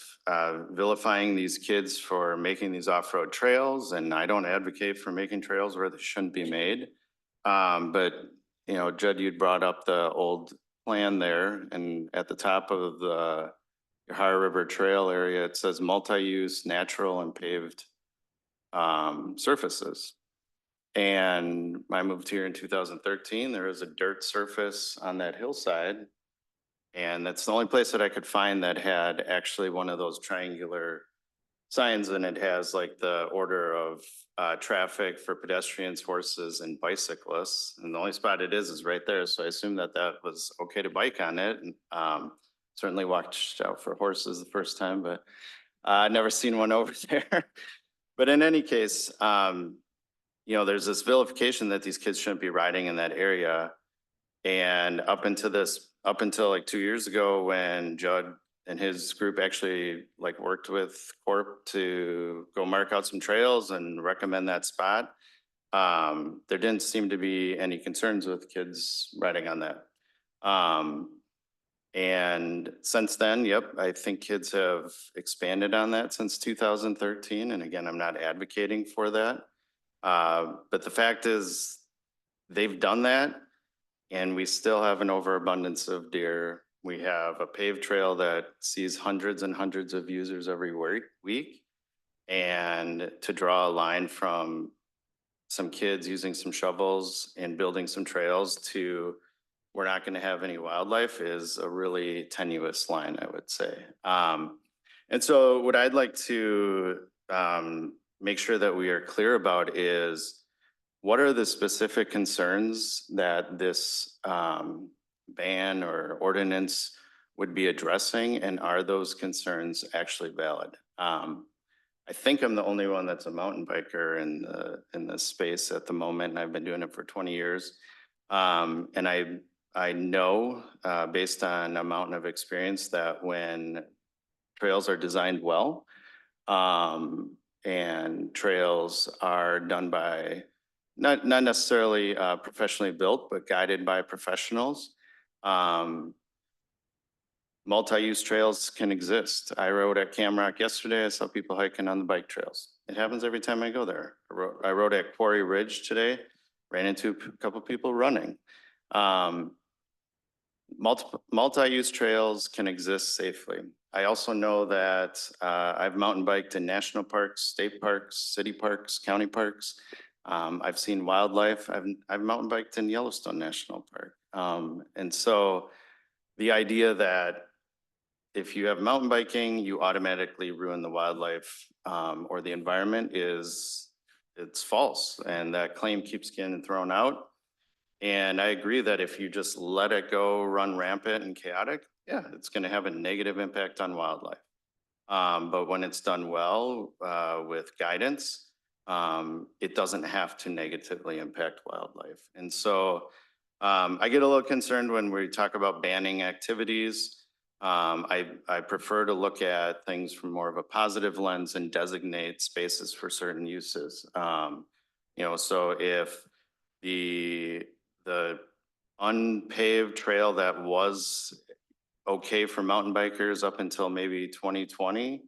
vilifying these kids for making these off-road trails, and I don't advocate for making trails where they shouldn't be made. But Judd, you'd brought up the old plan there, and at the top of the Ohio River Trail area, it says multi-use, natural and paved surfaces. And I moved here in 2013. There was a dirt surface on that hillside, and that's the only place that I could find that had actually one of those triangular signs, and it has the order of traffic for pedestrians, horses, and bicyclists. And the only spot it is right there. So I assumed that was okay to bike on it. And certainly watched out for horses the first time, but I'd never seen one over there. But in any case, there's this vilification that these kids shouldn't be riding in that area. And up until 2 years ago, when Judd and his group actually worked with Corp to go mark out some trails and recommend that spot, there didn't seem to be any concerns with kids riding on that. And since then, yep, I think kids have expanded on that since 2013. And again, I'm not advocating for that. But the fact is they've done that, and we still have an overabundance of deer. We have a paved trail that sees hundreds and hundreds of users every week. And to draw a line from some kids using some shovels and building some trails to we're not going to have any wildlife is a really tenuous line, I would say. And so what I'd like to make sure that we are clear about is what are the specific concerns that this ban or ordinance would be addressing, and are those concerns actually valid? I think I'm the only one that's a mountain biker in this space at the moment, and I've been doing it for 20 years. And I know, based on a mountain of experience, that when trails are designed well, and trails are done by not necessarily professionally built, but guided by professionals, multi-use trails can exist. I rode at Camrock yesterday. I saw people hiking on the bike trails. It happens every time I go there. I rode at Quarry Ridge today, ran into a couple people running. Multi-use trails can exist safely. I also know that I've mountain biked in national parks, state parks, city parks, county parks. I've seen wildlife. I've mountain biked in Yellowstone National Park. And so the idea that if you have mountain biking, you automatically ruin the wildlife or the environment it's false. And that claim keeps getting thrown out. And I agree that if you just let it go run rampant and chaotic, yeah, it's going to have a negative impact on wildlife. But when it's done well with guidance, it doesn't have to negatively impact wildlife. And so I get a little concerned when we talk about banning activities. I prefer to look at things from more of a positive lens and designate spaces for certain uses. So if the unpaved trail that was okay for mountain bikers up until maybe 2020,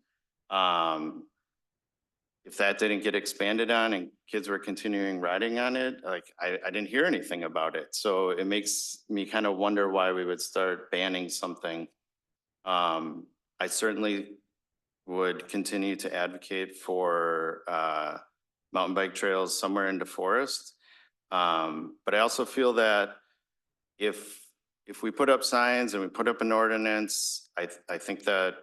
if that didn't get expanded on and kids were continuing riding on it, like I didn't hear anything about it. So it makes me kind of wonder why we would start banning something. I certainly would continue to advocate for mountain bike trails somewhere in the forest. But I also feel that if we put up signs and we put up an ordinance, I think that,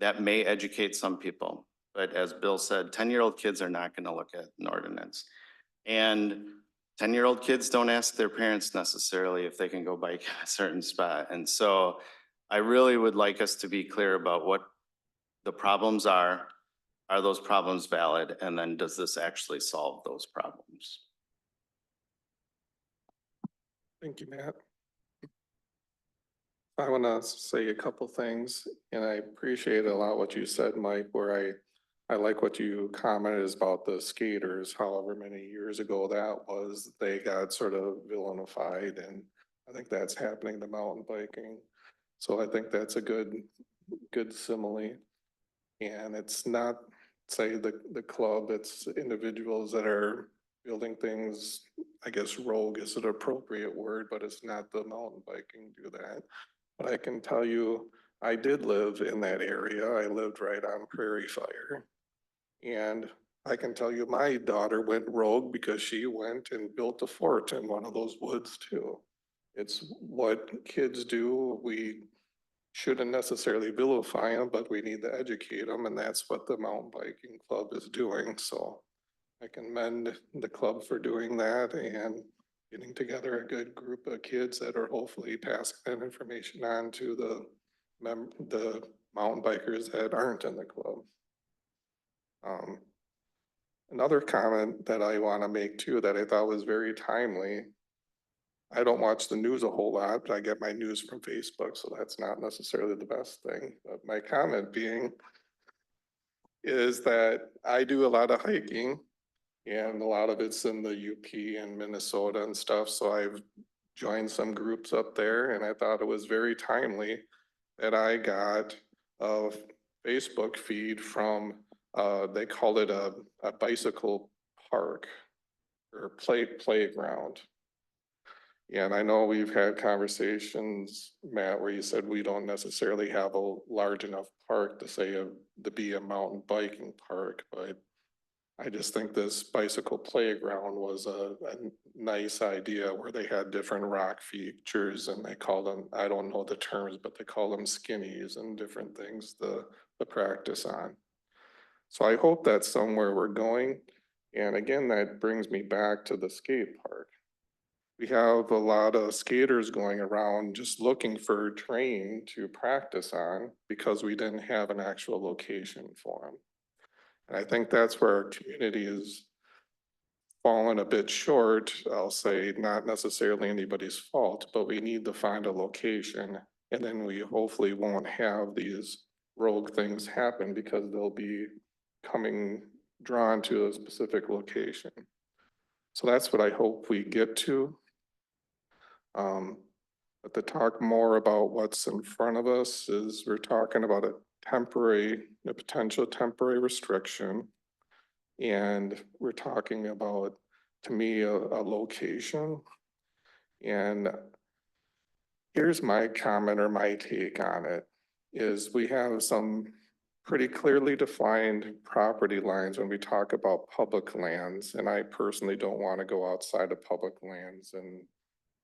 that may educate some people. But as Bill said, 10-year-old kids are not going to look at an ordinance. And 10-year-old kids don't ask their parents necessarily if they can go bike at a certain spot. And so I really would like us to be clear about what the problems are. Are those problems valid? And then does this actually solve those problems? Thank you, Matt. I want to say a couple things, and I appreciate a lot what you said, Mike, where I like what you commented about the skaters, however many years ago that was, they got sort of villainified, and I think that's happening to mountain biking. So I think that's a good simile. And it's not, say, the club, it's individuals that are building things. I guess rogue is an appropriate word, but it's not the mountain biking do that. But I can tell you, I did live in that area. I lived right on Prairie Fire. And I can tell you my daughter went rogue because she went and built a fort in one of those woods too. It's what kids do. We shouldn't necessarily vilify them, but we need to educate them, and that's what the mountain biking club is doing. So I commend the club for doing that and getting together a good group of kids that are hopefully passing that information on to the mountain bikers that aren't in the club. Another comment that I want to make too that I thought was very timely. I don't watch the news a whole lot, but I get my news from Facebook, so that's not necessarily the best thing. But my comment being is that I do a lot of hiking, and a lot of it's in the UP and Minnesota and stuff. So I've joined some groups up there, and I thought it was very timely that I got a Facebook feed from, they called it a bicycle park or playground. And I know we've had conversations, Matt, where you said we don't necessarily have a large enough park to say to be a mountain biking park, but I just think this bicycle playground was a nice idea where they had different rock features and they called them, I don't know the terms, but they call them skinnies and different things to practice on. So I hope that's somewhere we're going. And again, that brings me back to the skate park. We have a lot of skaters going around just looking for a terrain to practice on because we didn't have an actual location for them. And I think that's where our community is fallen a bit short. I'll say not necessarily anybody's fault, but we need to find a location. And then we hopefully won't have these rogue things happen because they'll be drawn to a specific location. So that's what I hope we get to. But to talk more about what's in front of us is we're talking about a potential temporary restriction. And we're talking about, to me, a location. And here's my comment or my take on it, is we have some pretty clearly defined property lines when we talk about public lands. And I personally don't want to go outside of public lands, and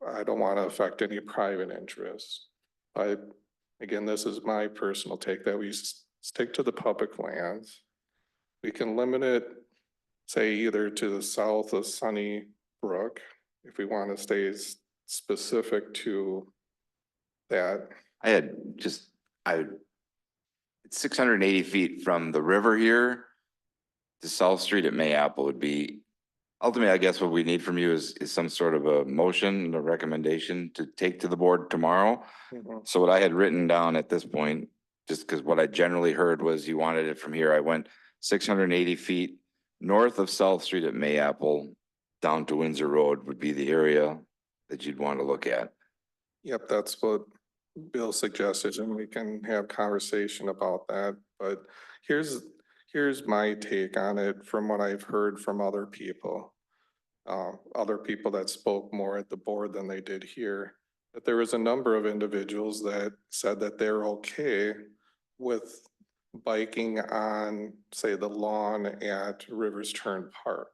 I don't want to affect any private interests. But again, this is my personal take, that we stick to the public lands. We can limit it, say, either to the south of Sunny Brook, if we want to stay specific to that. It's 680 feet from the river here to South Street at Mayapple would be, ultimately, I guess what we need from you is some sort of a motion and a recommendation to take to the board tomorrow. So what I had written down at this point, just because what I generally heard was you wanted it from here, I went 680 feet north of South Street at Mayapple down to Windsor Road would be the area that you'd want to look at. Yep, that's what Bill suggested, and we can have conversation about that. But here's my take on it from what I've heard from other people that spoke more at the board than they did here. That there was a number of individuals that said that they're okay with biking on, say, the lawn at Rivers Turn Park.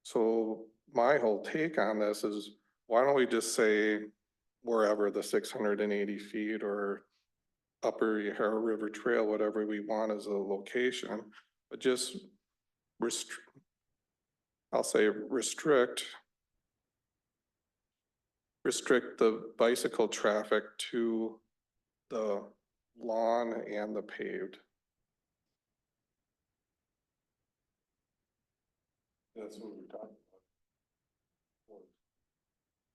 So my whole take on this is, why don't we just say wherever the 680 feet or Upper Yahara River Trail, whatever we want as a location, but just restrict the bicycle traffic to the lawn and the paved. That's what we're talking about.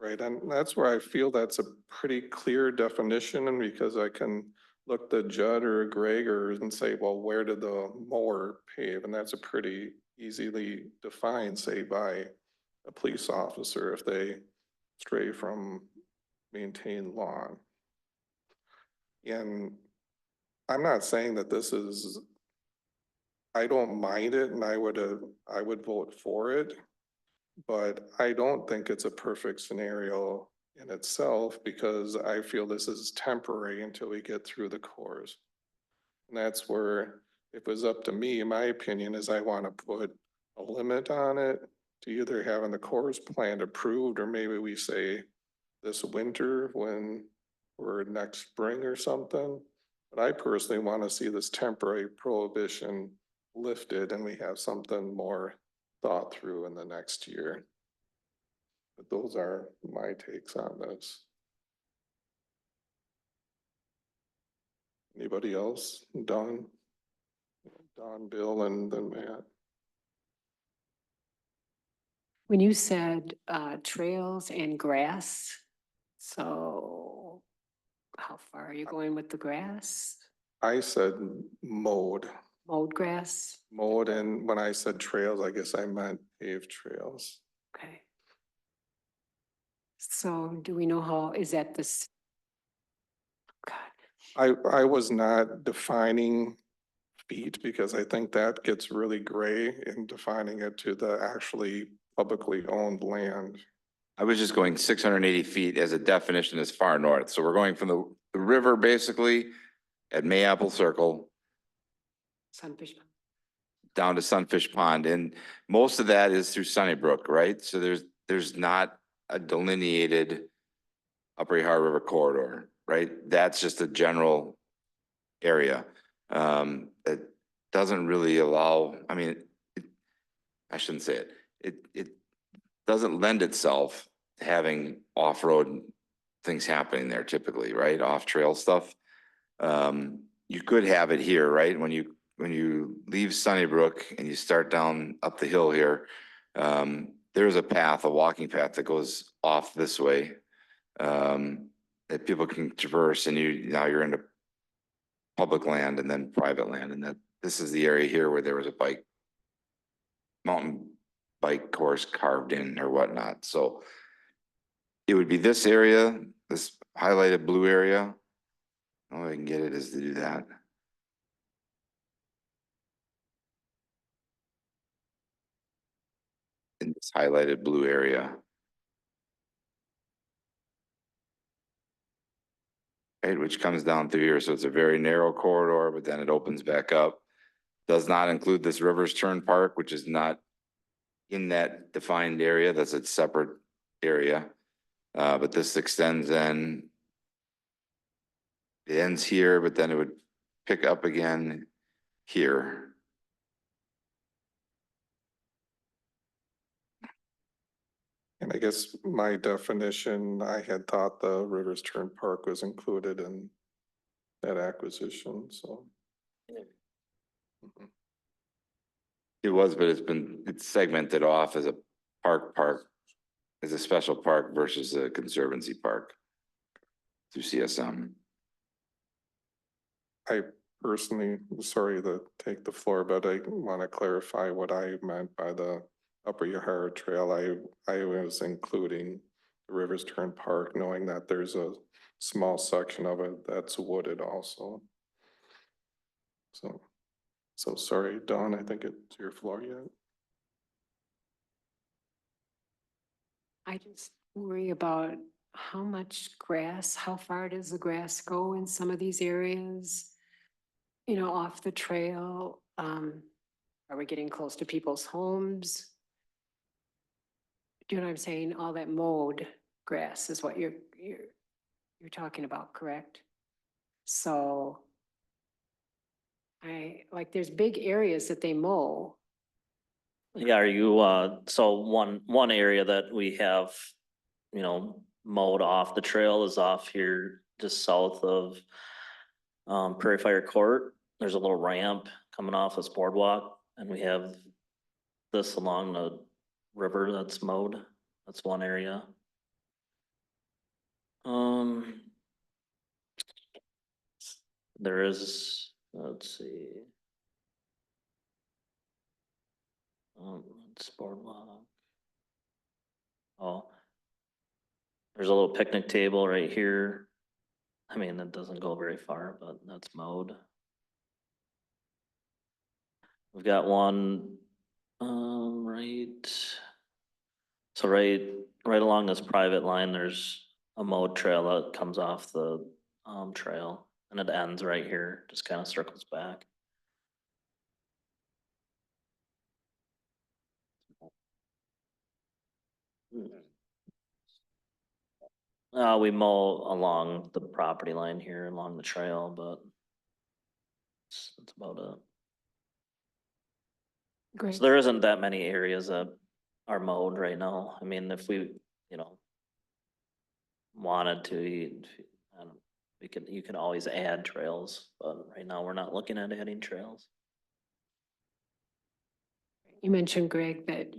Right, and that's where I feel that's a pretty clear definition, and because I can look to Judd or Greg and say, well, where did the mower pave? And that's a pretty easily defined, say, by a police officer if they stray from maintained lawn. And I'm not saying that this is, I don't mind it, and I would vote for it, but I don't think it's a perfect scenario in itself, because I feel this is temporary until we get through the cores. And that's where, if it was up to me, my opinion is I want to put a limit on it to either having the cores plan approved, or maybe we say this winter or next spring or something. But I personally want to see this temporary prohibition lifted and we have something more thought through in the next year. But those are my takes on this. Anybody else? Don, Bill, and then Matt. When you said trails and grass, so how far are you going with the grass? I said mowed, Grass? and when I said trails, I guess I meant paved trails. Okay. So do we know how, is that this? God, I was not defining feet because I think that gets really gray in defining it to the actually publicly owned land. I was just going 680 feet as a definition as far north. So we're going from the river basically at Mayapple Circle Sunfish. down to Sunfish Pond, and most of that is through Sunnybrook, right? So there's not a delineated Upper Yahara River corridor, right? That's just a general area. That doesn't really allow, I mean, I shouldn't say it. It doesn't lend itself to having off-road things happening there typically, right? Off-trail stuff. You could have it here, right? When you leave Sunnybrook and you start down up the hill here, there's a path, a walking path that goes off this way, that people can traverse, and now you're into public land and then private land, and that this is the area here where there was a mountain bike course carved in or whatnot. So it would be this area, this highlighted blue area. All I can get it is to do that. In this highlighted blue area. Right, which comes down through here. So it's a very narrow corridor, but then it opens back up. Does not include this Rivers Turn Park, which is not in that defined area. That's a separate area. But this extends in. It ends here, but then it would pick up again here. And I guess my definition, I had thought the Rivers Turn Park was included in that acquisition, so. Mhm. It was, but it's segmented off as a park, as a special park versus a conservancy park through CSM. I personally, sorry to take the floor, but I want to clarify what I meant by the Upper Yahara Trail. I was including the Rivers Turn Park, knowing that there's a small section of it that's wooded also. So sorry, Dawn, I think it's your floor yet. I just worry about how much grass, how far does the grass go in some of these areas? You know, off the trail, are we getting close to people's homes? Do you know what I'm saying? All that mowed grass is what you're talking about, correct? So there's big areas that they mow. Yeah, are you, so one area that we have, mowed off the trail is off here just south of Prairie Fire Court. There's a little ramp coming off this boardwalk, and we have this along the river that's mowed. That's one area. There is, let's see. It's boardwalk. Oh. There's a little picnic table right here. I mean, it doesn't go very far, but that's mowed. We've got one, so right along this private line, there's a mowed trail that comes off the, trail, and it ends right here, just kind of circles back. We mow along the property line here, along the trail, but that's about it. Great. So there isn't that many areas that are mowed right now. I mean, if we, wanted to, you can always add trails, but right now we're not looking at adding trails. You mentioned, Greg, that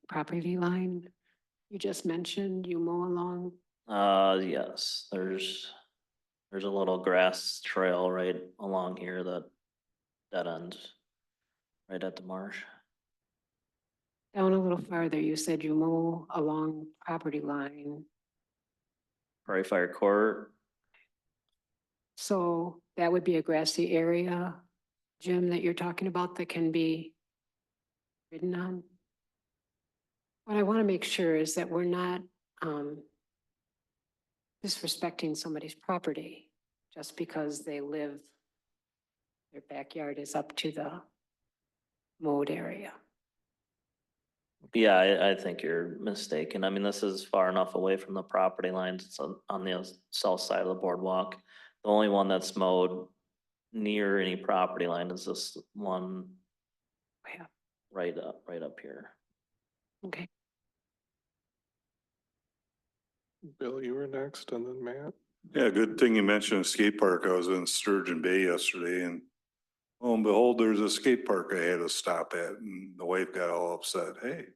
property line. You just mentioned you mow along. Yes, there's a little grass trail right along here that ends right at the marsh. Down a little farther, you said you mow along property line. Prairie Fire Court. So that would be a grassy area, Jim, that you're talking about that can be ridden on? What I want to make sure is that we're not disrespecting somebody's property just because they live Their backyard is up to the mowed area. Yeah, I think you're mistaken. I mean, this is far enough away from the property lines. It's on the south side of the boardwalk. The only one that's mowed near any property line is this one Yeah, right up here. okay. Bill, you were next and then Matt. Yeah, good thing you mentioned a skate park. I was in Sturgeon Bay yesterday and lo and behold, there's a skate park I had to stop at and the wife got all upset. Hey,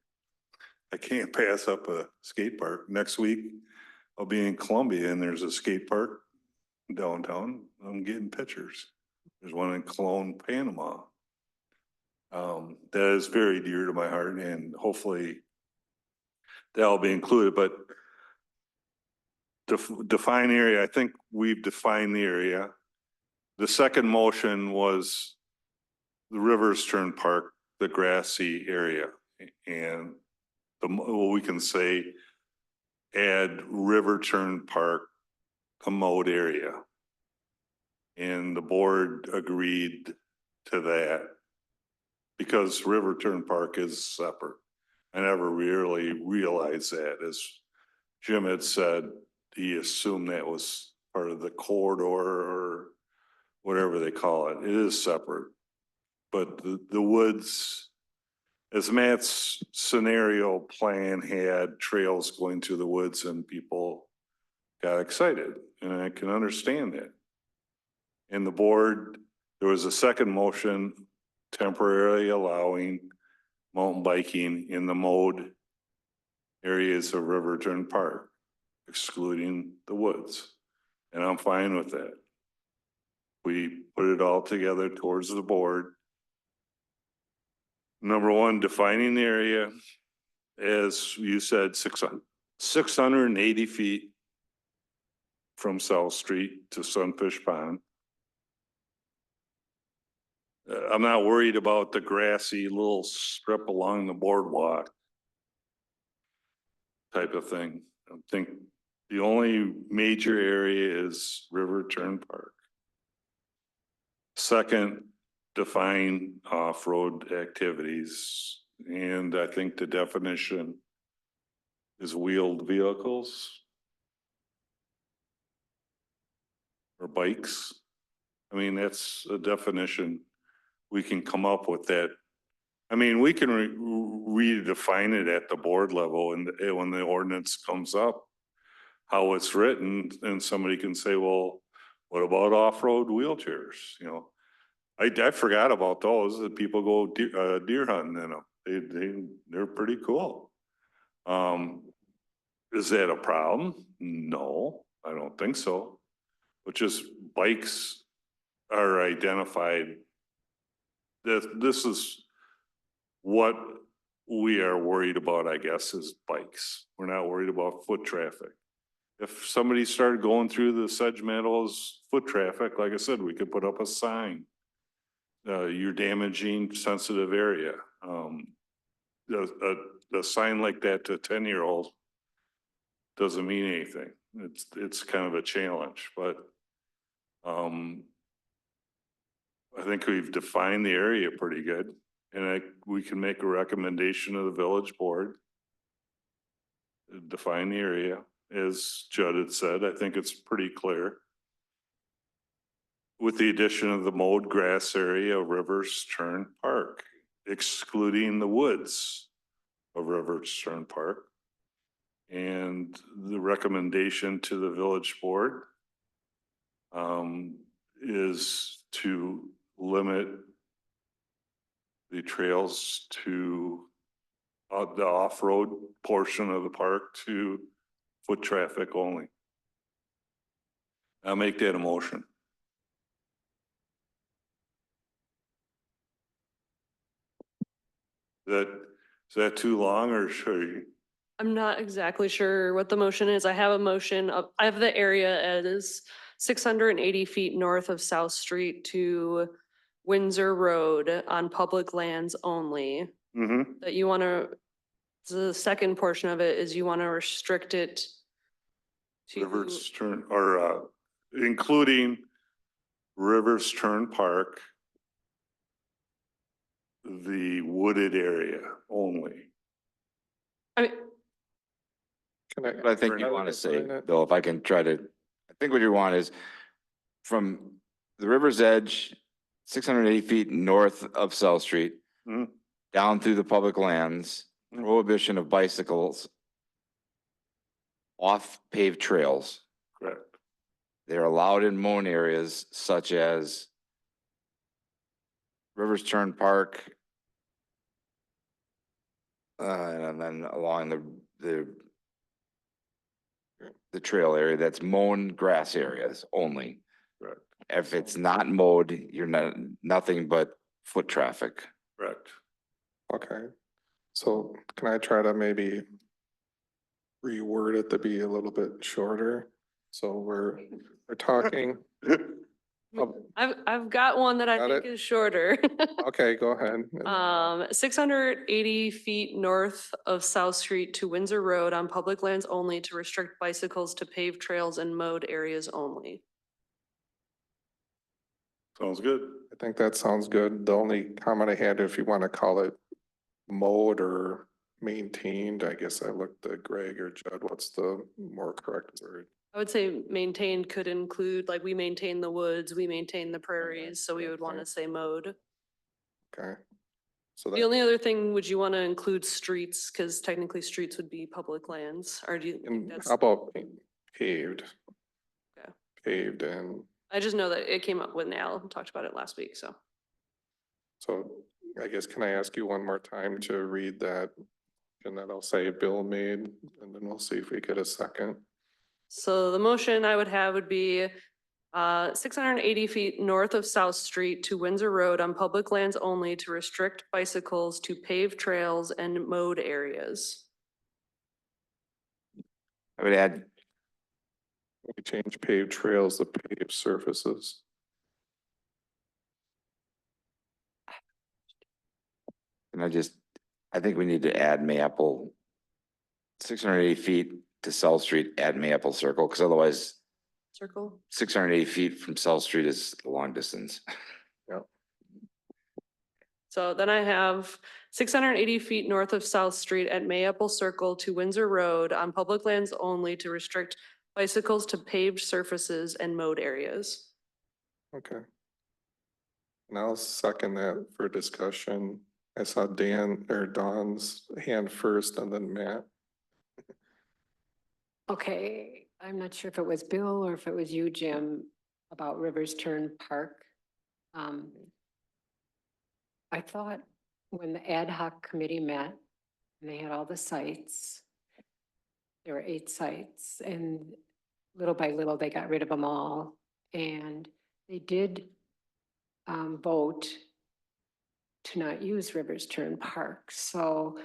I can't pass up a skate park. Next week, I'll be in Columbia and there's a skate park downtown. I'm getting pictures. There's one in Cologne, Panama. That is very dear to my heart and hopefully that'll be included, but define area, I think we've defined the area. The second motion was the Rivers Turn Park, the grassy area. And well, we can say add River Turn Park, a mowed area. And the board agreed to that because River Turn Park is separate. I never really realized that. As Jim had said, he assumed that was part of the corridor or whatever they call it. It is separate. But the woods, as Matt's scenario plan had trails going through the woods and people got excited, and I can understand that. And the board, there was a second motion temporarily allowing mountain biking in the mowed areas of River Turn Park, excluding the woods. And I'm fine with that. We put it all together towards the board. Number one, defining the area, as you said, 680 feet from South Street to Sunfish Pond. I'm not worried about the grassy little strip along the boardwalk type of thing. I think the only major area is River Turn Park. Second, define off-road activities. And I think the definition is wheeled vehicles or bikes. I mean, that's a definition. We can come up with that. I mean, we can redefine it at the board level and when the ordinance comes up, how it's written, and somebody can say, well, what about off-road wheelchairs? You know, I forgot about those. That people go deer hunting in them. They're pretty cool. Is that a problem? No, I don't think so. But just bikes are identified. This is what we are worried about, I guess, is bikes. We're not worried about foot traffic. If somebody started going through the Sedge Meadows foot traffic, like I said, we could put up a sign. You're damaging sensitive area. A sign like that to a 10-year-old doesn't mean anything. It's kind of a challenge, but I think we've defined the area pretty good, and we can make a recommendation to the village board. Define the area, as Judd had said. I think it's pretty clear. With the addition of the mowed grass area of Rivers Turn Park, excluding the woods of Rivers Turn Park. And the recommendation to the village board is to limit the trails to the off-road portion of the park to foot traffic only. I'll make that a motion. Is that too long or should you? I'm not exactly sure what the motion is. I have a motion of, I have the area as 680 feet north of South Street to Windsor Road on public lands only. Mm-hmm. That you want to, the second portion of it is you want to restrict it to. Rivers Turn, or including Rivers Turn Park the wooded area only. I mean, Can I? But I think you Rather want to say, define it? Bill, if I can try to, I think what you want is from the river's edge, 680 feet north of South Street, Mhm. down through the public lands, Mhm. prohibition of bicycles off paved trails. Correct. They're allowed in mown areas such as Rivers Turn Park, and then along the trail area, that's mown grass areas only. Correct. If it's not mowed, you're not, nothing but foot traffic. Correct. Okay, so can I try to maybe reword it to be a little bit shorter? So we're talking, I've got one that I Got think it? is shorter. okay, go ahead. 680 feet north of South Street to Windsor Road on public lands only to restrict bicycles to paved trails and mowed areas only. Sounds good. I think that sounds good. The only comment I had, if you want to call it mowed or maintained, I guess I looked at Greg or Judd, what's the more correct word? I would say maintained could include, like, we maintain the woods, we maintain the prairies, so we would want to say mowed. Okay. So The that, only other thing, would you want to include streets? Because technically streets would be public lands, or do you think and that's? how about paved? Okay. Paved and, I just know that it came up when Al talked about it last week, so. so I guess, can I ask you one more time to read that? And then I'll say Bill made, and then we'll see if we get a second. So the motion I would have would be 680 feet north of South Street to Windsor Road on public lands only to restrict bicycles to paved trails and mowed areas. I would add, We change paved trails to paved surfaces. and I think we need to add Maple 680 feet to South Street, add Maple Circle, because otherwise Circle. 680 feet from South Street is a long distance. So then I have 680 feet north of South Street at Mayapple Circle to Windsor Road on public lands only to restrict bicycles to paved surfaces and mowed areas. Okay. And I'll second that for discussion. I saw Dan or Don's hand first and then Matt. Okay, I'm not sure if it was Bill or if it was you, Jim, about Rivers Turn Park. I thought when the ad hoc committee met, and they had all the sites, there were 8 sites, and little by little, they got rid of them all. And they did vote to not use Rivers Turn Park. So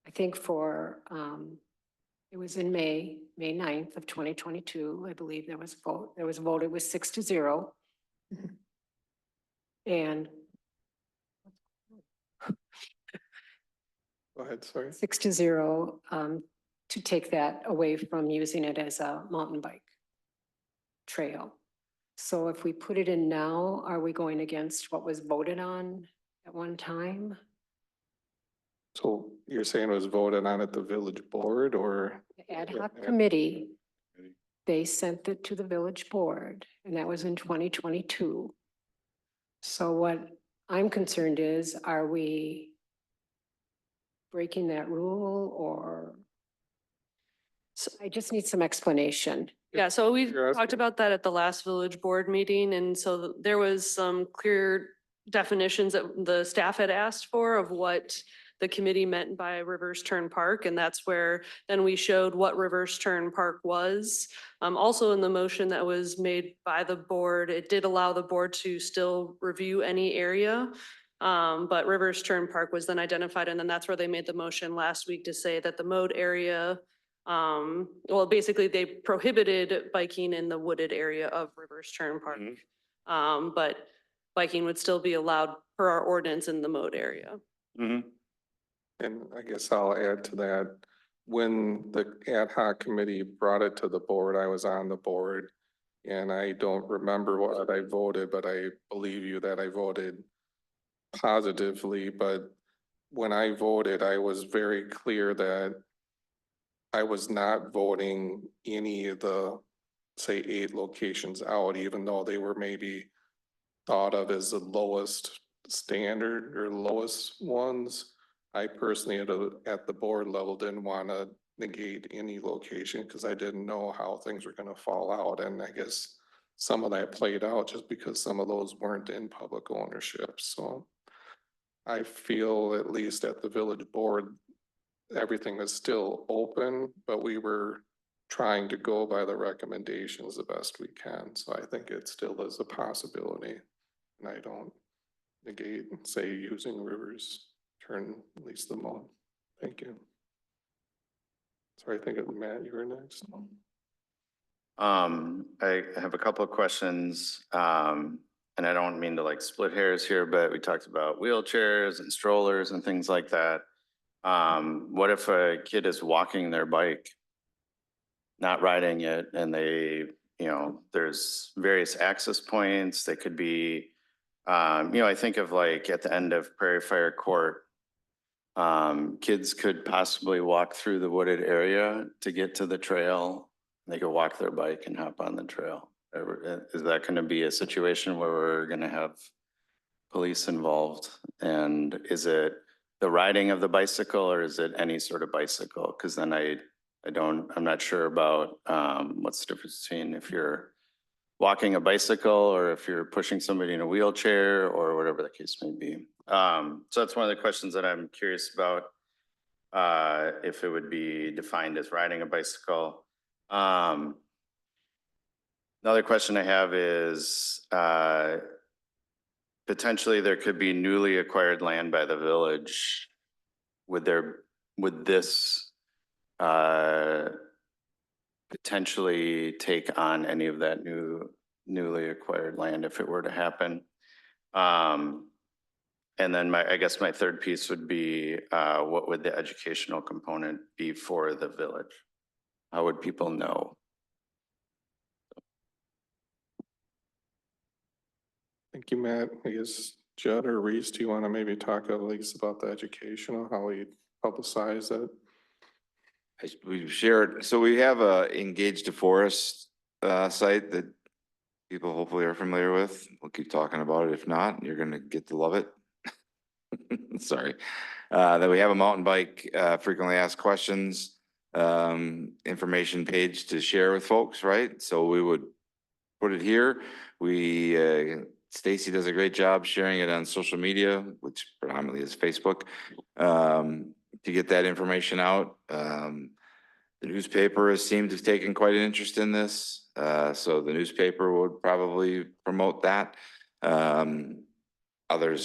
I think for, it was in May 9th of 2022, I believe there was a vote, it was 6-0. And Go ahead, sorry. 6-0, to take that away from using it as a mountain bike trail. So if we put it in now, are we going against what was voted on at one time? So you're saying it was voted on at the village board or? The ad Yeah, hoc ad- committee, they sent it to the village board, and that was in 2022. So what I'm concerned is, are we breaking that rule, or? So I just need some explanation. Yeah, so we You're talked asking- about that at the last village board meeting, and so there was some clear definitions that the staff had asked for of what the committee meant by Rivers Turn Park, and that's where then we showed what Rivers Turn Park was. Also in the motion that was made by the board, it did allow the board to still review any area. But Rivers Turn Park was then identified, and then that's where they made the motion last week to say that the mowed area, well, basically they prohibited biking in the wooded area of Rivers Turn Park. But biking would still be allowed per our ordinance in the mowed area. Mhm. And I guess I'll add to that. When the ad hoc committee brought it to the board, I was on the board. And I don't remember what I voted, but I believe you that I voted positively, but when I voted, I was very clear that I was not voting any of the, say, 8 locations out, even though they were maybe thought of as the lowest standard or lowest ones. I personally at the board level didn't want to negate any location because I didn't know how things were going to fall out. And I guess some of that played out just because some of those weren't in public ownership. So I feel at least at the village board, everything is still open, but we were trying to go by the recommendations the best we can. So I think it still is a possibility. And I don't negate, say, using rivers, turn at least the mode. Thank you. Sorry, I think Matt, you were next. I have a couple of questions, and I don't mean to like split hairs here, but we talked about wheelchairs and strollers and things like that. What if a kid is walking their bike, not riding it, and they, you know, there's various access points, they could be, you know, I think of like at the end of Prairie Fire Court, kids could possibly walk through the wooded area to get to the trail. They could walk their bike and hop on the trail. Is that going to be a situation where we're going to have police involved? And is it the riding of the bicycle or is it any sort of bicycle? Because then I'm not sure about what's the difference between if you're walking a bicycle or if you're pushing somebody in a wheelchair or whatever the case may be. So that's one of the questions that I'm curious about, if it would be defined as riding a bicycle. Another question I have is, potentially there could be newly acquired land by the village. Would this potentially take on any of that newly acquired land if it were to happen? And then I guess my third piece would be, what would the educational component be for the village? How would people know? Thank you, Matt. I guess Judd or Reese, do you want to maybe talk at least about the educational, how we publicize it? We've shared, so we have a Engage to Forest site that people hopefully are familiar with. We'll keep talking about it. If not, you're gonna get to love it. Sorry. Then we have a mountain bike frequently asked questions information page to share with folks, right? So we would put it here. Stacy does a great job sharing it on social media, which predominantly is Facebook, to get that information out. The newspaper has seemed to have taken quite an interest in this. So the newspaper would probably promote that. Other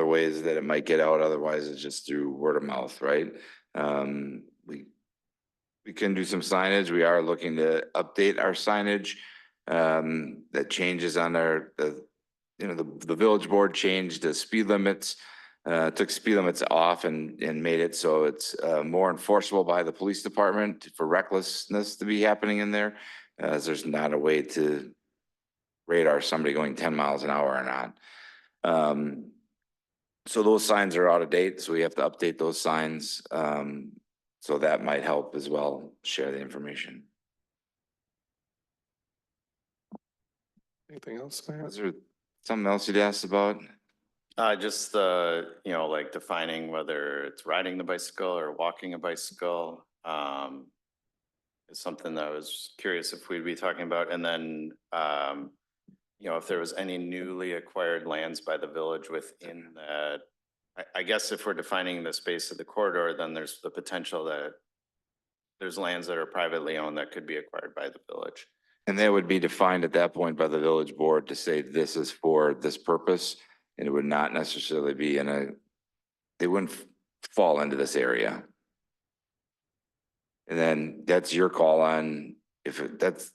ways that it might get out, otherwise it's just through word of mouth, right? We can do some signage. We are looking to update our signage that changes on the village board changed the speed limits, took speed limits off and made it so it's more enforceable by the police department for recklessness to be happening in there, as there's not a way to radar somebody going 10 miles an hour or not. So those signs are out of date, so we have to update those signs. So that might help as well, share the information. Anything else, Matt? Is there something else you'd asked about? Just the, like defining whether it's riding the bicycle or walking a bicycle. Is something that I was curious if we'd be talking about. And then, if there was any newly acquired lands by the village within that. I guess if we're defining the space of the corridor, then there's the potential that there's lands that are privately owned that could be acquired by the village. And that would be defined at that point by the village board to say this is for this purpose. And it would not necessarily be they wouldn't fall into this area. And then that's your call on that's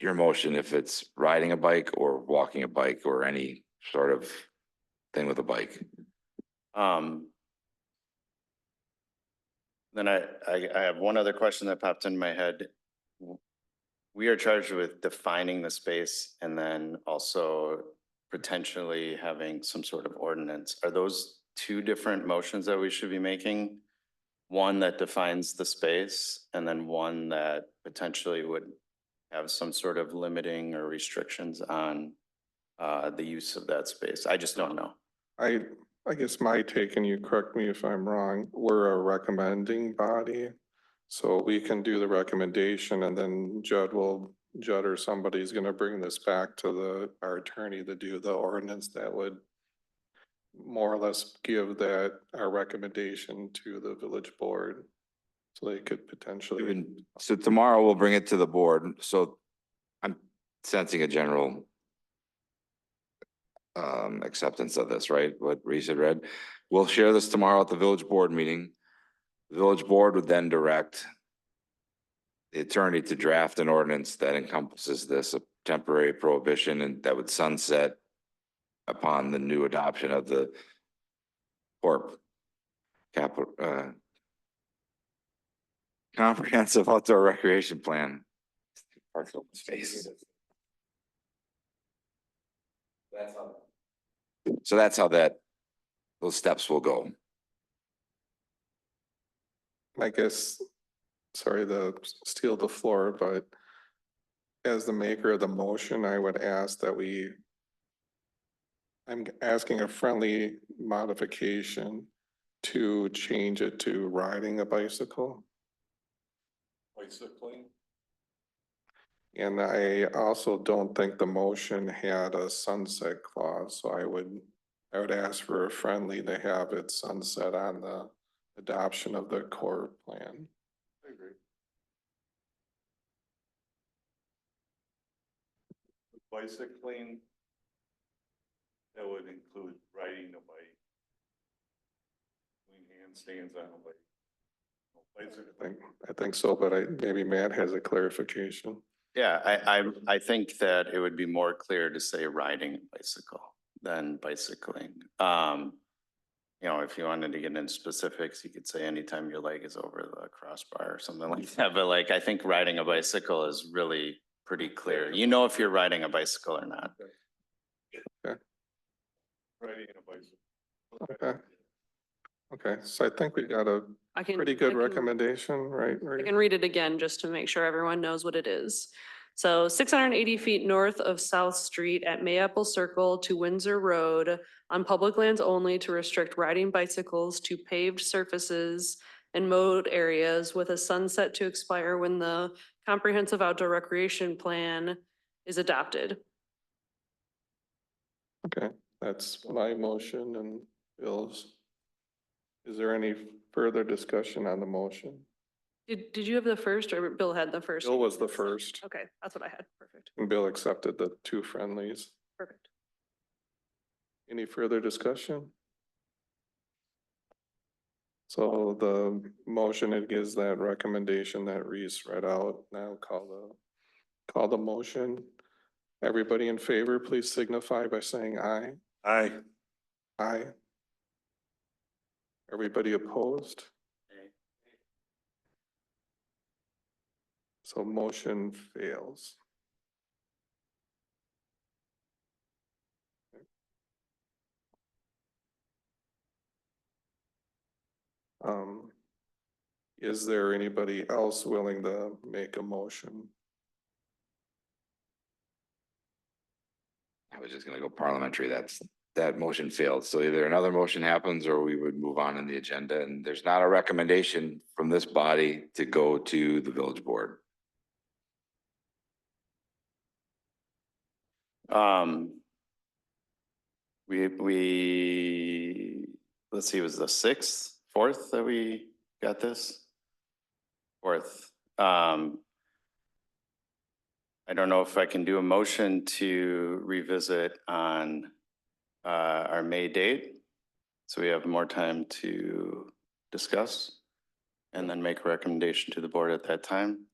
your motion, if it's riding a bike or walking a bike or any sort of thing with a bike. Then I have one other question that popped in my head. We are charged with defining the space and then also potentially having some sort of ordinance. Are those two different motions that we should be making? One that defines the space and then one that potentially would have some sort of limiting or restrictions on the use of that space? I just don't know. I guess my take, and you correct me if I'm wrong, we're a recommending body. So we can do the recommendation and then Judd or somebody's gonna bring this back to our attorney to do the ordinance that would more or less give that, our recommendation to the village board. So they could potentially, So tomorrow we'll bring it to the board. So I'm sensing a general acceptance of this, right? What Reese had read. We'll share this tomorrow at the village board meeting. The village board would then direct the attorney to draft an ordinance that encompasses this, a temporary prohibition, and that would sunset upon the new adoption of the comprehensive outdoor recreation plan. Partial space. So that's how those steps will go. I guess, sorry to steal the floor, but as the maker of the motion, I would ask that I'm asking a friendly modification to change it to riding a bicycle. Bicycling? And I also don't think the motion had a sunset clause, so I would ask for a friendly to have it sunset on the adoption of the core plan. I agree. Bicycling, that would include riding a bike. Doing handstands on a bike. I think so, but maybe Matt has a clarification. Yeah, I think that it would be more clear to say riding a bicycle than bicycling. You know, if you wanted to get into specifics, you could say anytime your leg is over the crossbar or something like that. But like, I think riding a bicycle is really pretty clear. You know if you're riding a bicycle or not. Riding a bicycle. Okay. Okay, so I think we got a I can. pretty I good can- recommendation, right? I can read it again just to make sure everyone knows what it is. So 680 feet north of South Street at Mayapple Circle to Windsor Road on public lands only to restrict riding bicycles to paved surfaces and mowed areas with a sunset to expire when the comprehensive outdoor recreation plan is adopted. Okay, that's my motion and Bill's. Is there any further discussion on the motion? Did you have the first or Bill had the first? Bill was the first, Okay, that's what I had. Perfect, and Bill accepted the two friendlies. perfect. Any further discussion? So the motion, it gives that recommendation that Reese read out. Now call the motion. Everybody in favor, please signify by saying aye. Aye. Aye. Everybody opposed? So motion fails. Is there anybody else willing to make a motion? I was just gonna go parliamentary. That motion failed. So either another motion happens or we would move on in the agenda. And there's not a recommendation from this body to go to the village board. Let's see, it was the fourth that we got this? Fourth. I don't know if I can do a motion to revisit on our May date. So we have more time to discuss and then make a recommendation to the board at that time.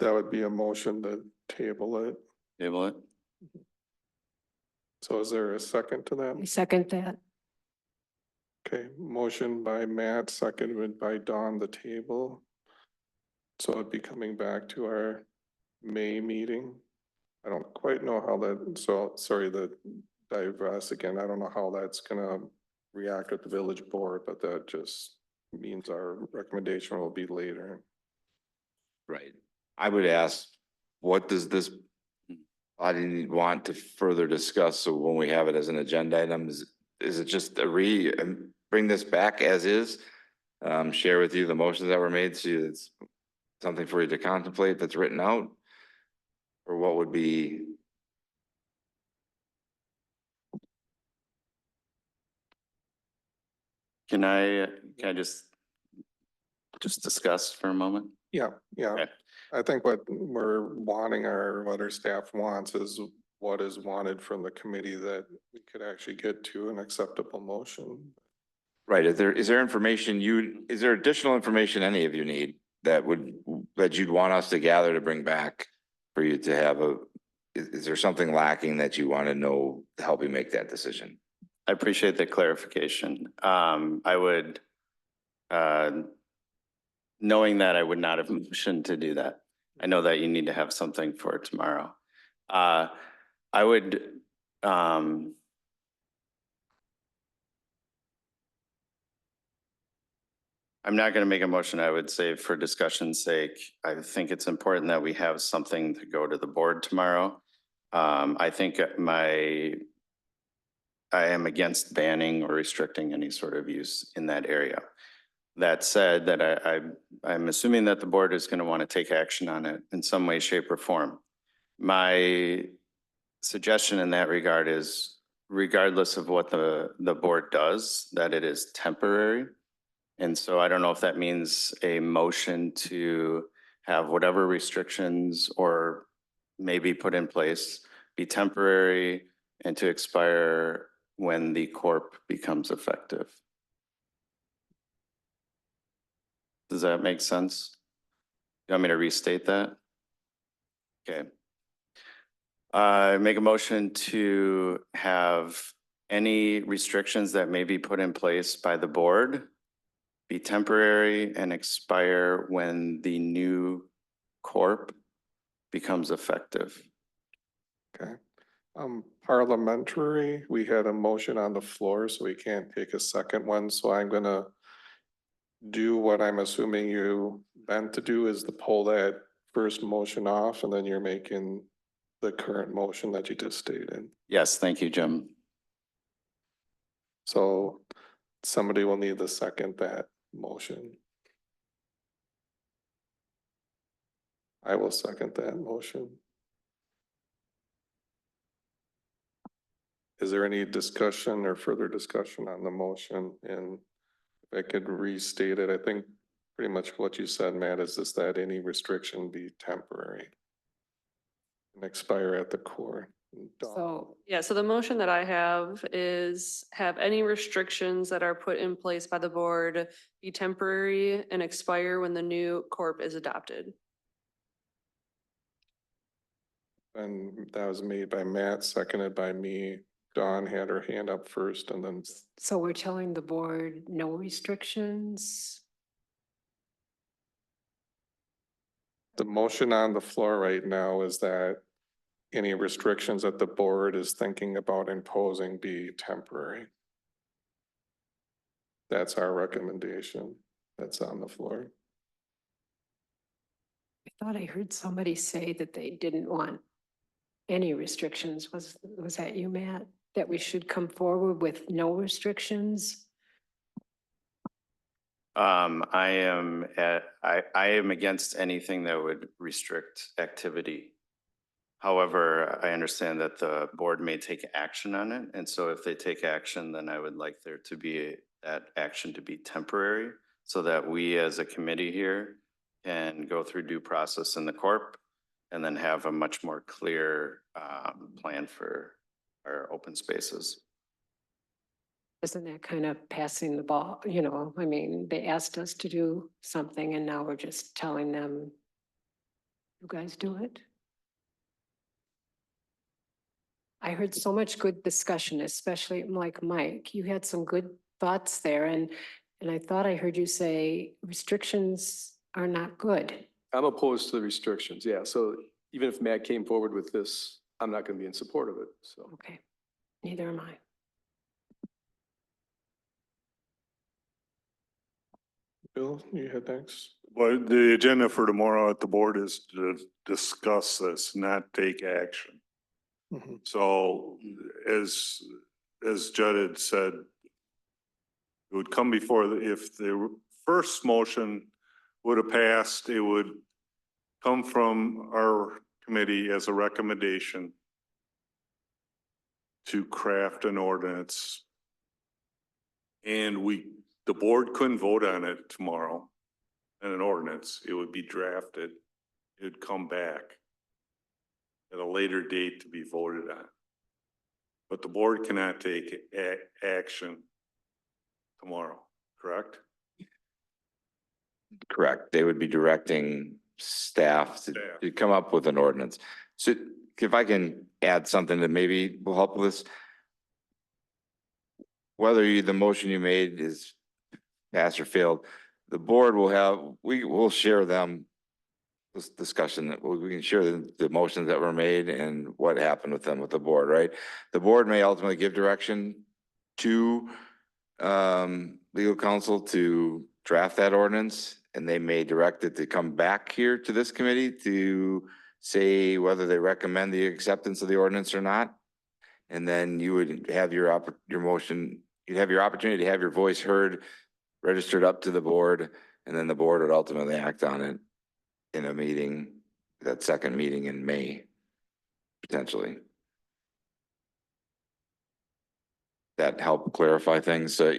That would be a motion to table it. Table it. So is there a second to I that? second that. Okay, motion by Matt, seconded by Dawn, the table. So it'd be coming back to our May meeting. I don't quite know how that, so, sorry, the digress again, I don't know how that's gonna react with the village board, but that just means our recommendation will be later. Right. I would ask, what does this body want to further discuss? So when we have it as an agenda item, is it just bring this back as is? Share with you the motions that were made, so it's something for you to contemplate that's written out? Or what would be? Can I just discuss for a moment? Yeah, yeah. Okay. I think what we're wanting what our staff wants is what is wanted from the committee that we could actually get to an acceptable motion. Right, is there information is there additional information any of you need that you'd want us to gather to bring back for you to have is there something lacking that you want to know to help you make that decision? I appreciate the clarification. I would, knowing that I would not have motioned to do that. I know that you need to have something for tomorrow. I would, I'm not going to make a motion. I would say for discussion's sake, I think it's important that we have something to go to the board tomorrow. I think I am against banning or restricting any sort of use in that area. That said, that I'm assuming that the board is going to want to take action on it in some way, shape, or form. My suggestion in that regard is, regardless of what the board does, that it is temporary. And so I don't know if that means a motion to have whatever restrictions or maybe put in place be temporary and to expire when the corp becomes effective. Does that make sense? You want me to restate that? Okay. Make a motion to have any restrictions that may be put in place by the board be temporary and expire when the new corp becomes effective. Okay. Parliamentary, we had a motion on the floor, so we can't take a second one. So I'm gonna do what I'm assuming you meant to do, is to pull that first motion off, and then you're making the current motion that you just stated. Yes, thank you, Jim. So somebody will need to second that motion. I will second that motion. Is there any discussion or further discussion on the motion? And if I could restate it, I think pretty much what you said, Matt, is just that any restriction be temporary and expire at the core. So, Yeah, so the motion that I have is have any restrictions that are put in place by the board be temporary and expire when the new corp is adopted. And that was made by Matt, seconded by me. Dawn had her hand up first, and then so we're telling the board no restrictions? the motion on the floor right now is that any restrictions that the board is thinking about imposing be temporary. That's our recommendation. That's on the floor. I thought I heard somebody say that they didn't want any restrictions. Was that you, Matt? That we should come forward with no restrictions? I am against anything that would restrict activity. However, I understand that the board may take action on it. And so if they take action, then I would like there to be that action to be temporary so that we as a committee here can go through due process in the corp and then have a much more clear plan for our open spaces. Isn't that kind of passing the ball? You know, I mean, they asked us to do something and now we're just telling them, you guys do it. I heard so much good discussion, especially like Mike, you had some good thoughts there, and I thought I heard you say restrictions are not good. I'm opposed to the restrictions, yeah. So even if Matt came forward with this, I'm not going to be in support of it, so. Okay, neither am I. Bill, you had next. But the agenda for tomorrow at the board is to discuss this, not take action. Mhm. So as Judd had said, it would come before, if the first motion would have passed, it would come from our committee as a recommendation to craft an ordinance. And the board couldn't vote on it tomorrow in an ordinance. It would be drafted. It'd come back at a later date to be voted on. But the board cannot take action tomorrow, correct? Correct. They would be directing staff Staff. to come up with an ordinance. So if I can add something that maybe will help with this. Whether the motion you made is passed or failed, the board we will share them this discussion that we can share the motions that were made and what happened with them with the board, right? The board may ultimately give direction to legal counsel to draft that ordinance, and they may direct it to come back here to this committee to say whether they recommend the acceptance of the ordinance or not. And then you would have your motion, you'd have your opportunity to have your voice heard, registered up to the board, and then the board would ultimately act on it in a meeting, that second meeting in May, potentially. That help clarify things. So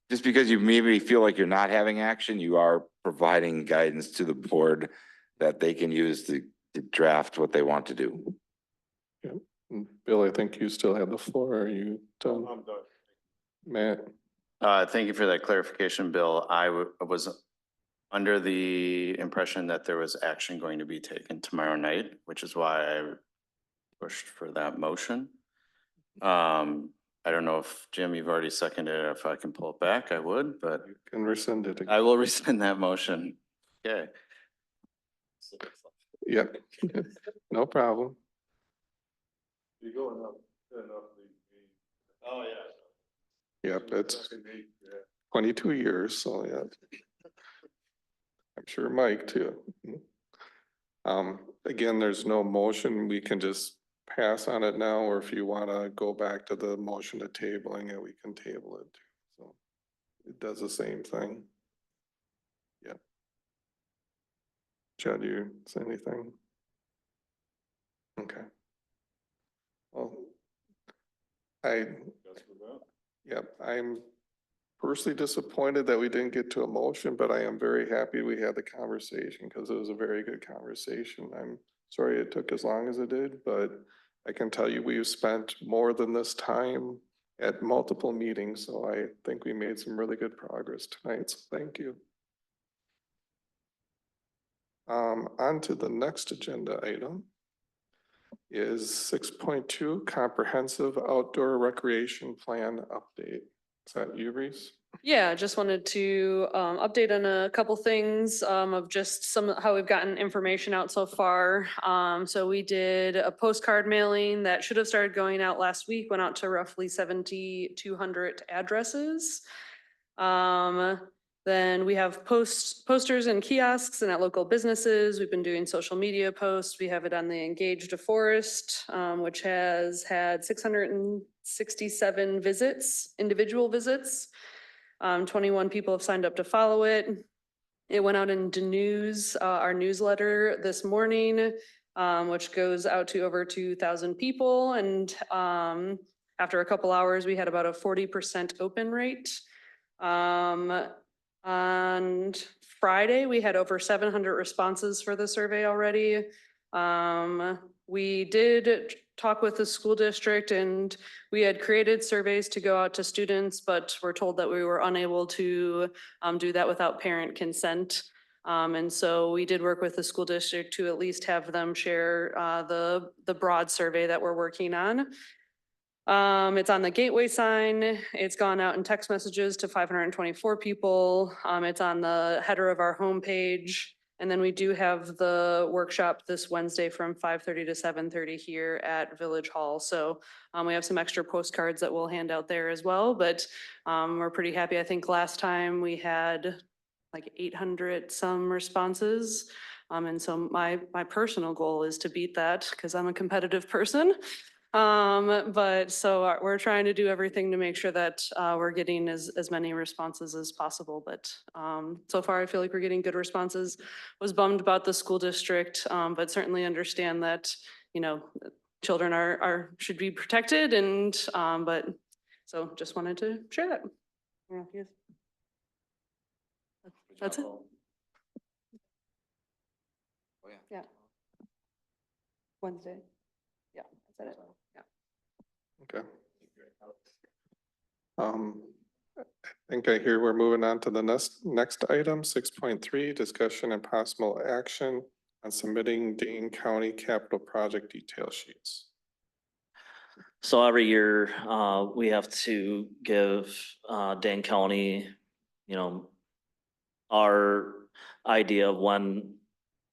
just because you maybe feel like you're not having action, you are providing guidance to the board that they can use to draft what they want to do. Bill, I think you still have the floor. Are you done? I'm done. Matt? Thank you for that clarification, Bill. I was under the impression that there was action going to be taken tomorrow night, which is why I pushed for that motion. I don't know if, Jim, you've already seconded it. If I can pull it back, I would, but You can rescind it. I will rescind that motion. Okay. Yep, no problem. You going up enough. Oh, yeah. Yep, it's 22 years, so yeah. I'm sure Mike too. Again, there's no motion. We can just pass on it now, or if you want to go back to the motion to tabling it, we can table it. So it does the same thing. Yeah. Chad, you say anything? Okay. Well, yep, I'm personally disappointed that we didn't get to a motion, but I am very happy we had the conversation because it was a very good conversation. I'm sorry it took as long as it did, but I can tell you we've spent more than this time at multiple meetings, so I think we made some really good progress tonight, so thank you. On to the next agenda item is 6.2 Comprehensive Outdoor Recreation Plan Update. Is that you, Reese? Yeah, just wanted to update on a couple things of just how we've gotten information out so far. So we did a postcard mailing that should have started going out last week, went out to roughly 7,200 addresses. Then we have posters and kiosks and at local businesses. We've been doing social media posts. We have it on the Engage to Forest, which has had 667 visits, individual visits. 21 people have signed up to follow it. It went out into news, our newsletter this morning, which goes out to over 2,000 people. And after a couple hours, we had about a 40% open rate. On Friday, we had over 700 responses for the survey already. We did talk with the school district and we had created surveys to go out to students, but we're told that we were unable to do that without parent consent. And so we did work with the school district to at least have them share the broad survey that we're working on. It's on the gateway sign. It's gone out in text messages to 524 people. It's on the header of our homepage. And then we do have the workshop this Wednesday from 5:30 to 7:30 here at Village Hall. So we have some extra postcards that we'll hand out there as well, but we're pretty happy. I think last time we had like 800 some responses. And so my personal goal is to beat that because I'm a competitive person. But so we're trying to do everything to make sure that we're getting as many responses as possible. But so far, I feel like we're getting good responses. Was bummed about the school district, but certainly understand that, you know, children should be protected and, but, so just wanted to share that. Yeah, yes. That's it. Yeah. Wednesday. Yeah, is that it? Yeah. Okay. I think I hear we're moving on to the next item, 6.3, discussion and possible action on submitting Dane County capital project detail sheets. So every year, we have to give, Dane County, you know, our idea of when,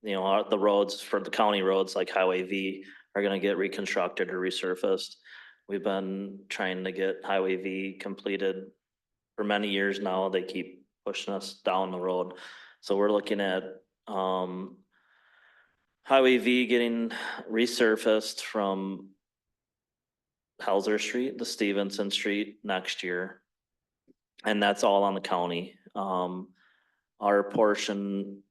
you know, the roads for the county roads like Highway V are gonna get reconstructed or resurfaced. We've been trying to get Highway V completed for many years now. They keep pushing us down the road. So we're looking at, Highway V getting resurfaced from Hauser Street to Stevenson Street next year. And that's all on the county. Our portion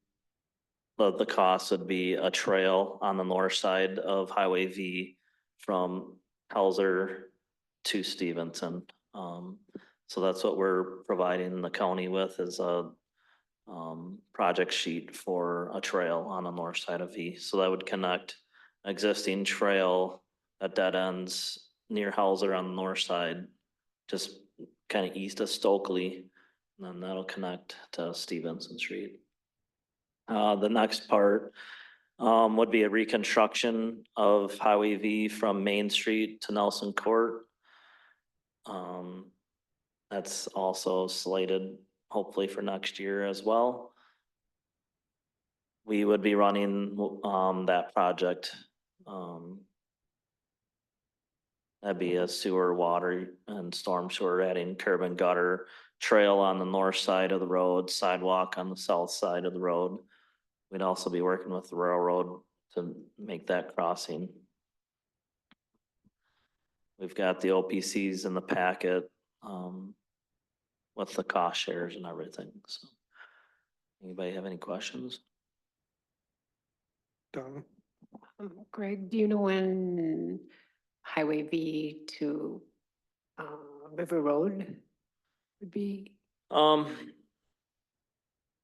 of the cost would be a trail on the north side of Highway V from Hauser to Stevenson. So that's what we're providing the county with is a project sheet for a trail on the north side of V. So that would connect existing trail at dead ends near Hauser on the north side, just kind of east of Stokely. And then that'll connect to Stevenson Street. The next part would be a reconstruction of Highway V from Main Street to Nelson Court. That's also slated hopefully for next year as well. We would be running that project. That'd be a sewer, water and storm sewer, adding curb and gutter, trail on the north side of the road, sidewalk on the south side of the road. We'd also be working with the railroad to make that crossing. We've got the OPCs in the packet, with the cost shares and everything, so. Anybody have any questions? Done. Greg, do you know when Highway V to River Road would be?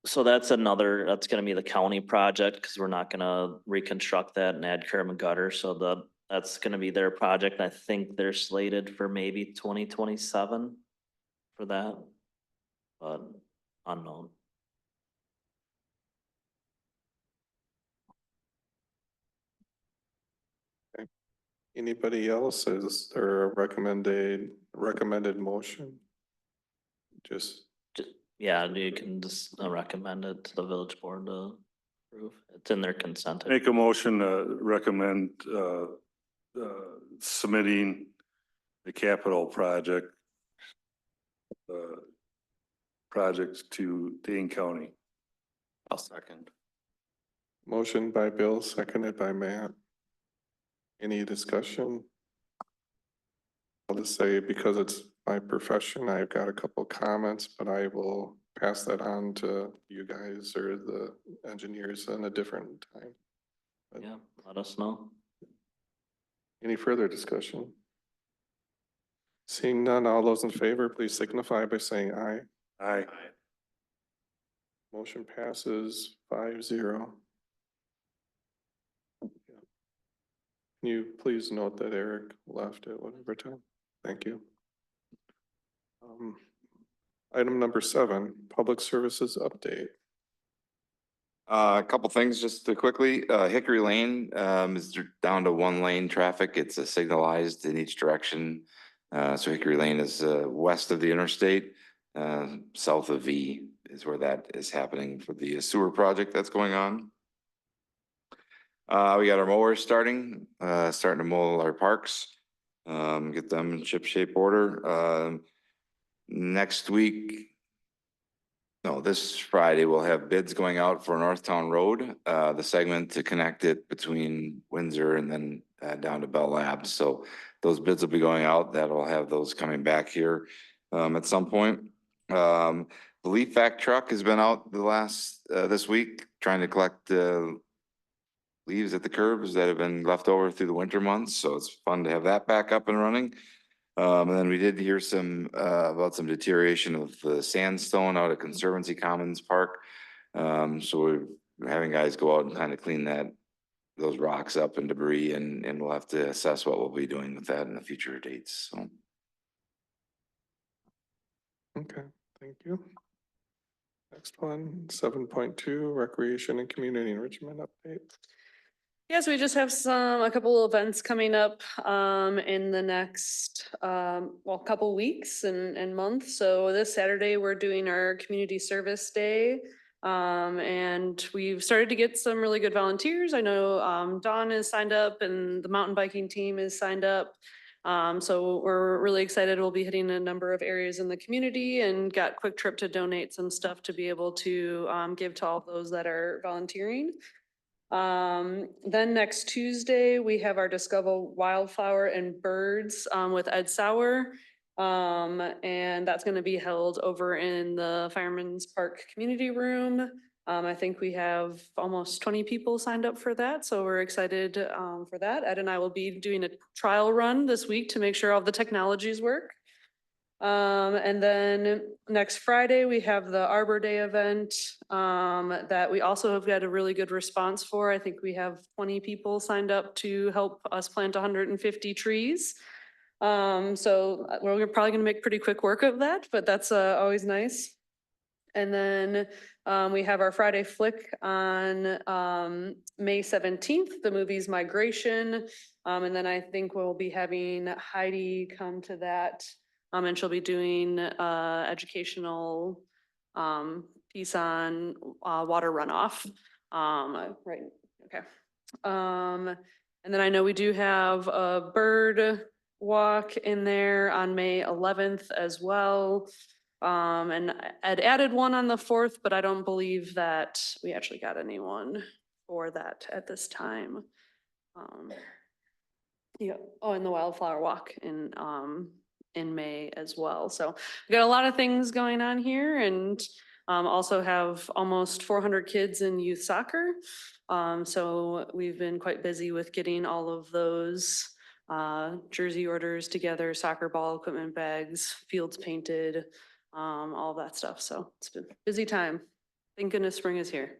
So that's gonna be the county project, cause we're not gonna reconstruct that and add curb and gutter, so that's gonna be their project. I think they're slated for maybe 2027 for that, but unknown. Anybody else? Is there a recommended motion? Just, Yeah, you can just recommend it to the village board to approve. It's in their consent. Make a motion to recommend submitting the capital projects to Dane County. I'll second. motion by Bill, seconded by Matt. Any discussion? I'll just say, because it's my profession, I've got a couple comments, but I will pass that on to you guys or the engineers in a different time. Yeah, let us know. Any further discussion? Seeing none, all those in favor, please signify by saying aye. Aye. Motion passes 5-0. Can you please note that Eric left at whatever time? Thank you. Item number 7, public services update. A couple things just to quickly, Hickory Lane, is down to 1-lane traffic. It's signalized in each direction. So Hickory Lane is, west of the interstate. south of V is where that is happening for the sewer project that's going on. We got our mowers starting to mow our parks, get them in ship shape order. Next week, no, this Friday, we'll have bids going out for Northtown Road, the segment to connect it between Windsor and then down to Bell Labs. So those bids will be going out. That'll have those coming back here at some point. The leaf vac truck has been out the last this week trying to collect leaves at the curbs that have been left over through the winter months. So it's fun to have that back up and running. And then we did hear some about some deterioration of the sandstone out at Conservancy Commons Park. So we're having guys go out and kind of clean those rocks up and debris, and we'll have to assess what we'll be doing with that in the future dates. So. Okay, thank you. Next one, 7.2, recreation and community enrichment update. Yes, we just have a couple of events coming up in the next couple weeks and months. So this Saturday, we're doing our community service day. And we've started to get some really good volunteers. I know Dawn is signed up and the mountain biking team is signed up. So we're really excited. We'll be hitting a number of areas in the community and got Quick Trip to donate some stuff to be able to give to all those that are volunteering. Then next Tuesday, we have our Discover Wildflower and Birds with Ed Sauer. And that's going to be held over in the Fireman's Park Community Room. I think we have almost 20 people signed up for that, so we're excited for that. Ed and I will be doing a trial run this week to make sure all the technologies work. And then next Friday, we have the Arbor Day event that we also have got a really good response for. I think we have 20 people signed up to help us plant 150 trees. So we're probably gonna make pretty quick work of that, but that's always nice. And then we have our Friday Flick on May 17th. The movie's Migration. And then I think we'll be having Heidi come to that. And she'll be doing educational piece on water runoff. Right, okay. And then I know we do have a bird walk in there on May 11th as well. And I'd added one on the 4th, but I don't believe that we actually got anyone for that at this time. Yeah, oh, and the wildflower walk in May as well. So we got a lot of things going on here, and also have almost 400 kids in youth soccer. So we've been quite busy with getting all of those jersey orders together, soccer ball, equipment bags, fields painted, all that stuff. So it's been a busy time. Thank goodness spring is here.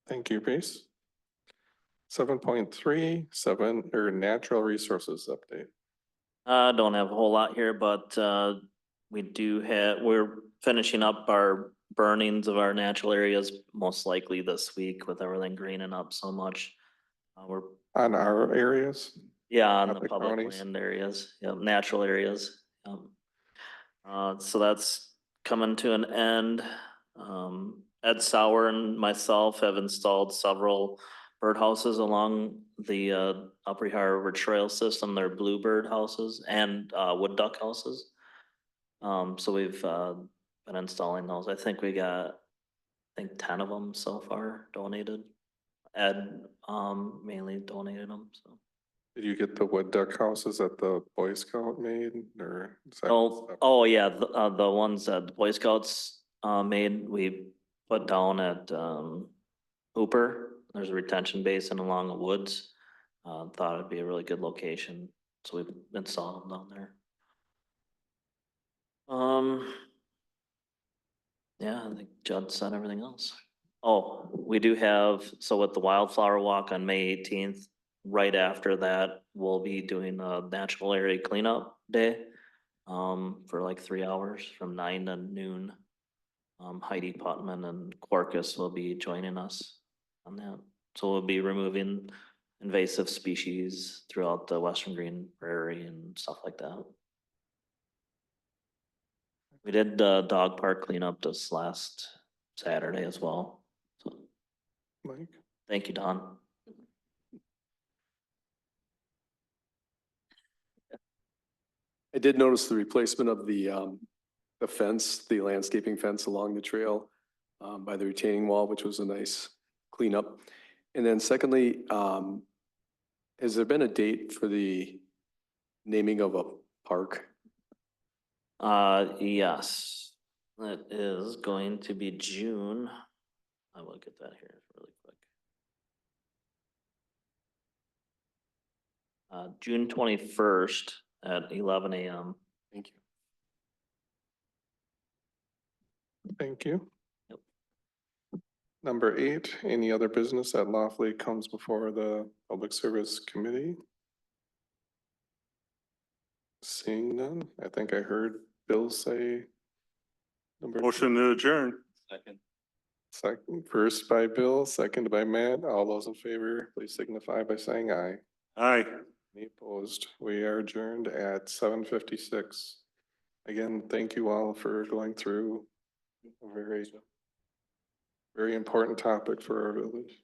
Thank you, Reese. 7.3, natural resources update. Don't have a whole lot here, but we're finishing up our burnings of our natural areas most likely this week with everything greening up so much. We're On our areas? on the Public public counties. land areas, natural areas. So that's coming to an end. Ed Sauer and myself have installed several birdhouses along the Upper Ohio River Trail system. They're bluebird houses and wood duck houses. So we've been installing those. I think we got 10 of them so far donated. Ed mainly donated them. So. Did you get the wood duck houses that the Boy Scout made, or? Is that stuff? Yeah, the ones that the Boy Scouts made, we put down at Hooper. There's a retention basin along the woods. Thought it'd be a really good location, so we installed them down there. Yeah, I think Judd said everything else. Oh, we do have, so with the wildflower walk on May 18th, right after that, we'll be doing a natural area cleanup day for like 3 hours from 9 to noon. Heidi Putman and Quarkus will be joining us on that. So we'll be removing invasive species throughout the Western Green Prairie and stuff like that. We did the dog park cleanup this last Saturday as well. So, Mike? thank you, Don. I did notice the replacement of the fence, the landscaping fence along the trail by the retaining wall, which was a nice cleanup. And then secondly, has there been a date for the naming of a park? Yes, it is going to be June. I will get that here really quick. June 21st at 11 a.m. Thank you. Thank you. Yep. Number 8, any other business that lawfully comes before the Public Service Committee? Seeing none, I think I heard Bill say. Number Motion to adjourn. Second, first by Bill, second by Matt. All those in favor, please signify by saying aye. Aye. Any opposed? We are adjourned at 7:56. Again, thank you all for going through a very, very important topic for our village.